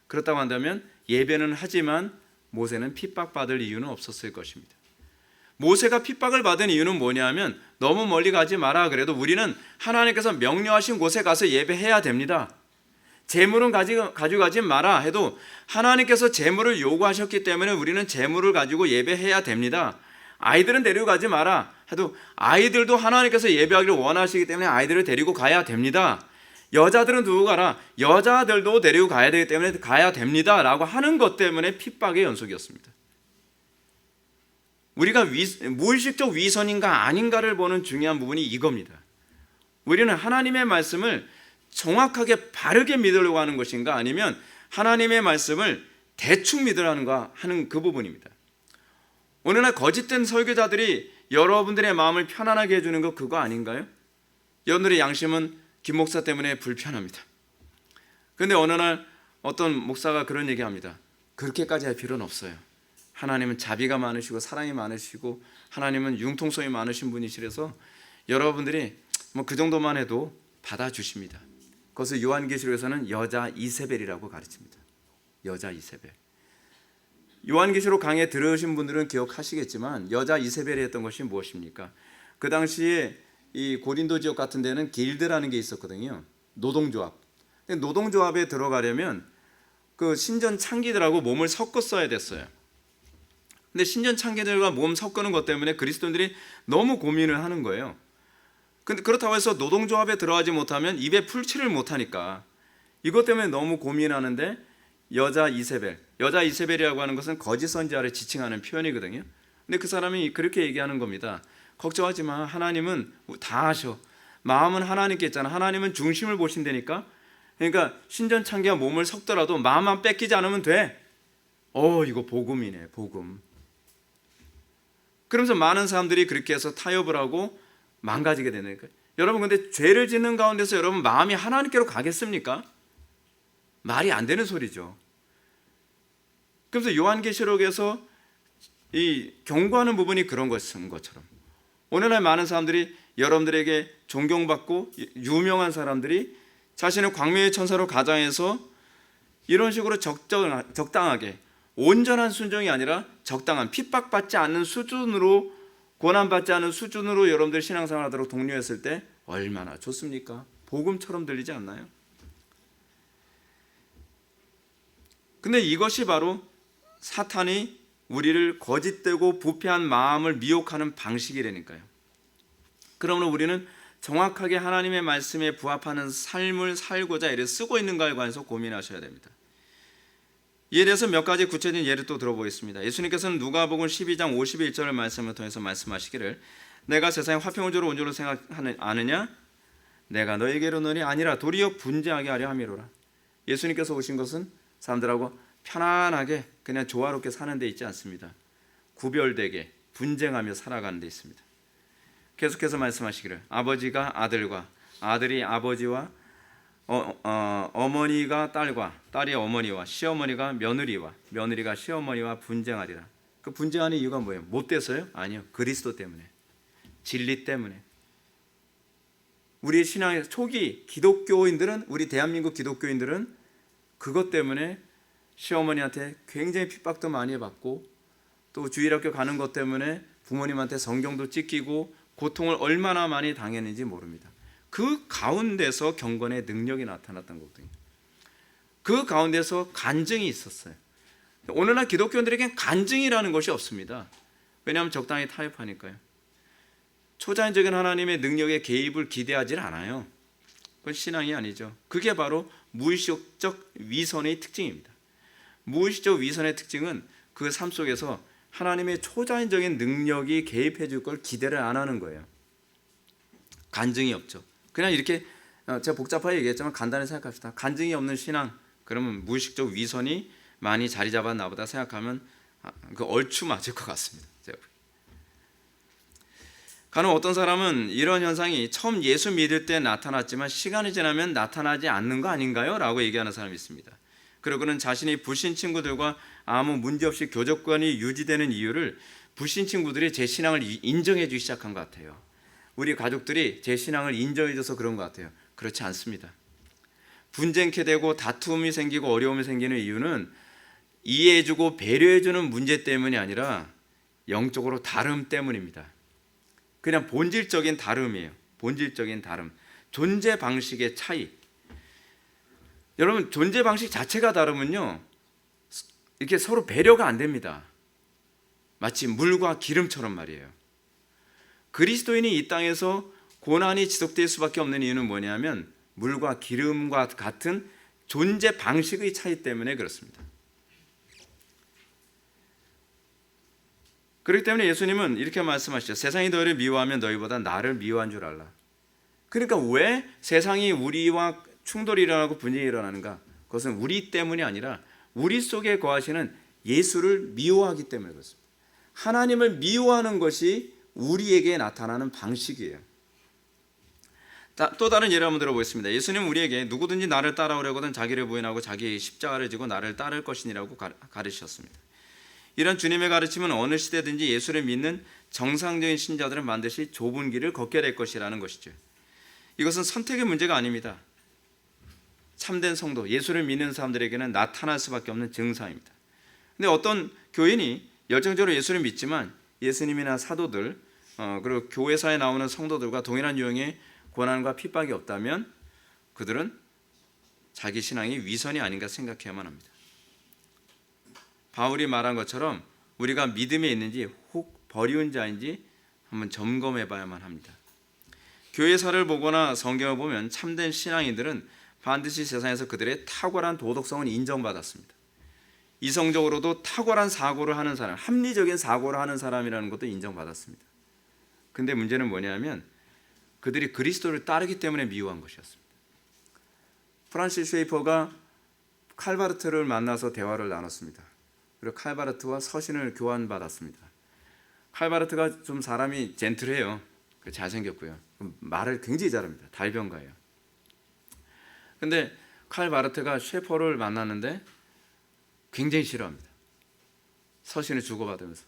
그렇다고 한다면 예배는 하지만 모세는 핍박받을 이유는 없었을 것입니다. 모세가 핍박을 받은 이유는 뭐냐면 너무 멀리 가지 마라. 그래도 우리는 하나님께서 명령하신 곳에 가서 예배해야 됩니다. 재물은 가져가지 마라 해도 하나님께서 재물을 요구하셨기 때문에 우리는 재물을 가지고 예배해야 됩니다. 아이들은 데리고 가지 마라 해도 아이들도 하나님께서 예배하기를 원하시기 때문에 아이들을 데리고 가야 됩니다. 여자들은 두고 가라. 여자들도 데리고 가야 되기 때문에 가야 됩니다 라고 하는 것 때문에 핍박의 연속이었습니다. 우리가 무의식적 위선인가 아닌가를 보는 중요한 부분이 이겁니다. 우리는 하나님의 말씀을 정확하게 바르게 믿으려고 하는 것인가 아니면 하나님의 말씀을 대충 믿으라는가 하는 그 부분입니다. 오늘날 거짓된 설교자들이 여러분들의 마음을 편안하게 해주는 거 그거 아닌가요? 여러분들의 양심은 김 목사 때문에 불편합니다. 그런데 어느 날 어떤 목사가 그런 얘기합니다. 그렇게까지 할 필요는 없어요. 하나님은 자비가 많으시고 사랑이 많으시고 하나님은 융통성이 많으신 분이시라서 여러분들이 뭐 그 정도만 해도 받아주십니다. 그것을 요한계시록에서는 여자 이세벨이라고 가르칩니다. 여자 이세벨. 요한계시록 강의 들으신 분들은 기억하시겠지만 여자 이세벨이 했던 것이 무엇입니까? 그 당시에 이 고린도 지역 같은 데는 길드라는 게 있었거든요. 노동조합. 근데 노동조합에 들어가려면 그 신전 창기들하고 몸을 섞어 써야 됐어요. 근데 신전 창기들과 몸 섞는 것 때문에 그리스도인들이 너무 고민을 하는 거예요. 근데 그렇다고 해서 노동조합에 들어가지 못하면 입에 풀칠을 못하니까 이것 때문에 너무 고민하는데 여자 이세벨이라고 하는 것은 거짓 선지자를 지칭하는 표현이거든요. 근데 그 사람이 그렇게 얘기하는 겁니다. 걱정하지 마. 하나님은 다 아셔. 마음은 하나님께 있잖아. 하나님은 중심을 보신다니까. 그러니까 신전 창기와 몸을 섞더라도 마음만 뺏기지 않으면 돼. 이거 복음이네. 복음. 그러면서 많은 사람들이 그렇게 해서 타협을 하고 망가지게 되는 거예요. 여러분 근데 죄를 짓는 가운데서 여러분 마음이 하나님께로 가겠습니까? 말이 안 되는 소리죠. 그래서 요한계시록에서 이 경고하는 부분이 그런 것처럼 오늘날 많은 사람들이 여러분들에게 존경받고 유명한 사람들이 자신을 광명의 천사로 가장해서 이런 식으로 적당하게 온전한 순종이 아니라 적당한 핍박받지 않는 수준으로 고난받지 않은 수준으로 여러분들 신앙생활하도록 독려했을 때 얼마나 좋습니까? 복음처럼 들리지 않나요? 근데 이것이 바로 사탄이 우리를 거짓되고 부패한 마음을 미혹하는 방식이라니까요. 그러므로 우리는 정확하게 하나님의 말씀에 부합하는 삶을 살고자 애를 쓰고 있는가에 관해서 고민하셔야 됩니다. 이에 대해서 몇 가지 구체적인 예를 또 들어보겠습니다. 예수님께서는 누가복음 12장 51절의 말씀을 통해서 말씀하시기를 내가 세상에 화평을 주러 온 줄로 생각하느냐? 내가 너에게로 오노니 아니라 도리어 분쟁하게 하려 함이로라. 예수님께서 오신 것은 사람들하고 편안하게 그냥 조화롭게 사는 데 있지 않습니다. 구별되게 분쟁하며 살아가는 데 있습니다. 계속해서 말씀하시기를 아버지가 아들과 아들이 아버지와 어머니가 딸과 딸이 어머니와 시어머니가 며느리와 며느리가 시어머니와 분쟁하리라. 그 분쟁하는 이유가 뭐예요? 못 돼서요? 아니요. 그리스도 때문에. 진리 때문에. 우리의 신앙의 초기 기독교인들은 우리 대한민국 기독교인들은 그것 때문에 시어머니한테 굉장히 핍박도 많이 받고 또 주일학교 가는 것 때문에 부모님한테 성경도 찢기고 고통을 얼마나 많이 당했는지 모릅니다. 그 가운데서 경건의 능력이 나타났던 거거든요. 그 가운데서 간증이 있었어요. 오늘날 기독교인들에겐 간증이라는 것이 없습니다. 왜냐하면 적당히 타협하니까요. 초자연적인 하나님의 능력의 개입을 기대하지 않아요. 그건 신앙이 아니죠. 그게 바로 무의식적 위선의 특징입니다. 무의식적 위선의 특징은 그 삶 속에서 하나님의 초자연적인 능력이 개입해 줄 걸 기대를 안 하는 거예요. 간증이 없죠. 그냥 이렇게 제가 복잡하게 얘기했지만 간단히 생각합시다. 간증이 없는 신앙, 그러면 무의식적 위선이 많이 자리 잡았나 보다 생각하면 그 얼추 맞을 것 같습니다. 간혹 어떤 사람은 이런 현상이 처음 예수 믿을 때 나타났지만 시간이 지나면 나타나지 않는 거 아닌가요? 라고 얘기하는 사람이 있습니다. 그리고는 자신이 불신 친구들과 아무 문제없이 교접관이 유지되는 이유를 불신 친구들이 제 신앙을 인정해 주기 시작한 것 같아요. 우리 가족들이 제 신앙을 인정해 줘서 그런 것 같아요. 그렇지 않습니다. 분쟁케 되고 다툼이 생기고 어려움이 생기는 이유는 이해해주고 배려해주는 문제 때문이 아니라 영적으로 다름 때문입니다. 그냥 본질적인 다름이에요. 본질적인 다름. 존재 방식의 차이. 여러분, 존재 방식 자체가 다르면요, 이렇게 서로 배려가 안 됩니다. 마치 물과 기름처럼 말이에요. 그리스도인이 이 땅에서 고난이 지속될 수밖에 없는 이유는 뭐냐면 물과 기름과 같은 존재 방식의 차이 때문에 그렇습니다. 그렇기 때문에 예수님은 이렇게 말씀하시죠. 세상이 너희를 미워하면 너희보다 나를 미워한 줄 알라. 그러니까 왜 세상이 우리와 충돌이 일어나고 분쟁이 일어나는가? 그것은 우리 때문이 아니라 우리 속에 거하시는 예수를 미워하기 때문에 그렇습니다. 하나님을 미워하는 것이 우리에게 나타나는 방식이에요. 또 다른 예를 한번 들어보겠습니다. 예수님은 우리에게 누구든지 나를 따라오려거든 자기를 부인하고 자기의 십자가를 지고 나를 따를 것이니라고 가르치셨습니다. 이런 주님의 가르침은 어느 시대든지 예수를 믿는 정상적인 신자들은 반드시 좁은 길을 걷게 될 것이라는 것이죠. 이것은 선택의 문제가 아닙니다. 참된 성도, 예수를 믿는 사람들에게는 나타날 수밖에 없는 증상입니다. 근데 어떤 교인이 열정적으로 예수를 믿지만 예수님이나 사도들 그리고 교회사에 나오는 성도들과 동일한 유형의 고난과 핍박이 없다면 그들은 자기 신앙이 위선이 아닌가 생각해야만 합니다. 바울이 말한 것처럼 우리가 믿음에 있는지 혹 버리운 자인지 한번 점검해 봐야만 합니다. 교회사를 보거나 성경을 보면 참된 신앙인들은 반드시 세상에서 그들의 탁월한 도덕성은 인정받았습니다. 이성적으로도 탁월한 사고를 하는 사람, 합리적인 사고를 하는 사람이라는 것도 인정받았습니다. 근데 문제는 뭐냐면 그들이 그리스도를 따르기 때문에 미워한 것이었습니다. 프란시스 쉐이퍼가 칼바르트를 만나서 대화를 나눴습니다. 그리고 칼바르트와 서신을 교환받았습니다. 칼바르트가 좀 사람이 젠틀해요. 잘생겼고요. 말을 굉장히 잘합니다. 달변가예요. 근데 칼바르트가 쉐퍼를 만났는데 굉장히 싫어합니다. 서신을 주고받으면서.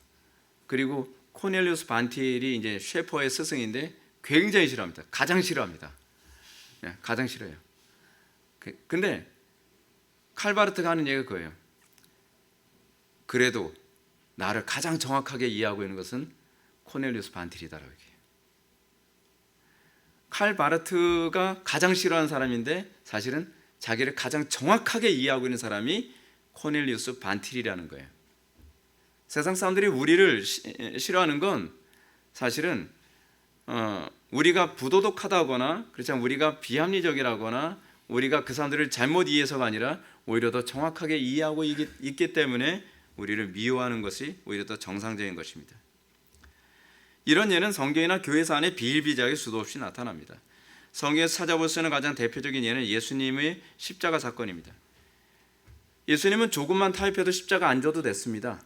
그리고 코넬리우스 반티엘이 이제 쉐퍼의 스승인데 굉장히 싫어합니다. 가장 싫어합니다. 네, 가장 싫어요. 근데 칼바르트가 하는 얘기가 그거예요. 그래도 나를 가장 정확하게 이해하고 있는 것은 코넬리우스 반티엘이다라고 얘기해요. 칼바르트가 가장 싫어하는 사람인데 사실은 자기를 가장 정확하게 이해하고 있는 사람이 코넬리우스 반티엘이라는 거예요. 세상 사람들이 우리를 싫어하는 건 사실은 우리가 부도덕하다거나 그렇지 않으면 우리가 비합리적이라거나 우리가 그 사람들을 잘못 이해해서가 아니라 오히려 더 정확하게 이해하고 있기 때문에 우리를 미워하는 것이 오히려 더 정상적인 것입니다. 이런 예는 성경이나 교회사 안에 비일비재하게 수도 없이 나타납니다. 성경에서 찾아볼 수 있는 가장 대표적인 예는 예수님의 십자가 사건입니다. 예수님은 조금만 타협해도 십자가 안 져도 됐습니다.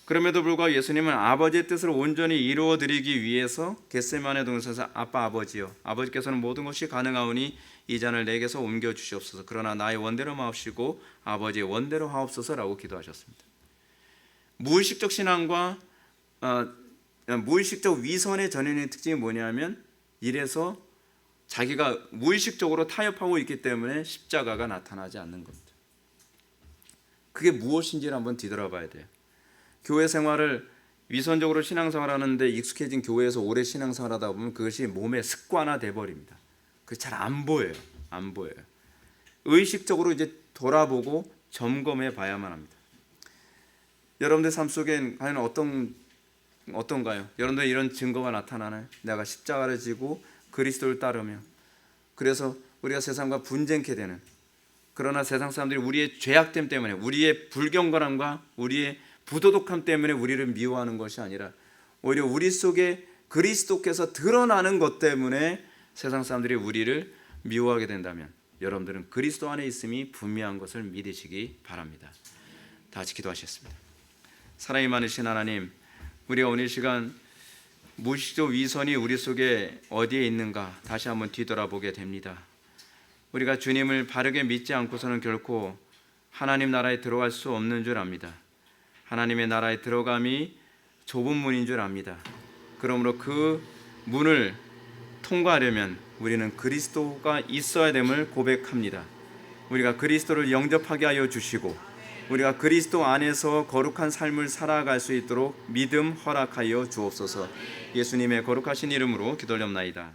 그럼에도 불구하고 예수님은 아버지의 뜻을 온전히 이루어드리기 위해서 겟세마네 동산에서 아빠 아버지여 아버지께서는 모든 것이 가능하오니 이 잔을 내게서 옮겨주시옵소서. 그러나 나의 원대로 마옵시고 아버지의 원대로 하옵소서라고 기도하셨습니다. 무의식적 신앙과 무의식적 위선의 전형의 특징이 뭐냐면 이래서 자기가 무의식적으로 타협하고 있기 때문에 십자가가 나타나지 않는 겁니다. 그게 무엇인지를 한번 뒤돌아봐야 돼요. 교회 생활을 위선적으로 신앙생활하는데 익숙해진 교회에서 오래 신앙생활하다 보면 그것이 몸에 습관화돼 버립니다. 그게 잘 안 보여요. 안 보여요. 의식적으로 이제 돌아보고 점검해 봐야만 합니다. 여러분들 삶 속엔 과연 어떤가요? 여러분들 이런 증거가 나타나나요? 내가 십자가를 지고 그리스도를 따르며 그래서 우리가 세상과 분쟁케 되는, 그러나 세상 사람들이 우리의 죄악됨 때문에 우리의 불경건함과 우리의 부도덕함 때문에 우리를 미워하는 것이 아니라 오히려 우리 속에 그리스도께서 드러나는 것 때문에 세상 사람들이 우리를 미워하게 된다면 여러분들은 그리스도 안에 있음이 분명한 것을 믿으시기 바랍니다. 다 같이 기도하셨습니다. 사랑이 많으신 하나님, 우리가 오늘 시간 무의식적 위선이 우리 속에 어디에 있는가 다시 한번 뒤돌아보게 됩니다. 우리가 주님을 바르게 믿지 않고서는 결코 하나님 나라에 들어갈 수 없는 줄 압니다. 하나님의 나라에 들어감이 좁은 문인 줄 압니다. 그러므로 그 문을 통과하려면 우리는 그리스도가 있어야 됨을 고백합니다. 우리가 그리스도를 영접하게 하여 주시고 우리가 그리스도 안에서 거룩한 삶을 살아갈 수 있도록 믿음 허락하여 주옵소서. 예수님의 거룩하신 이름으로 기도하옵나이다.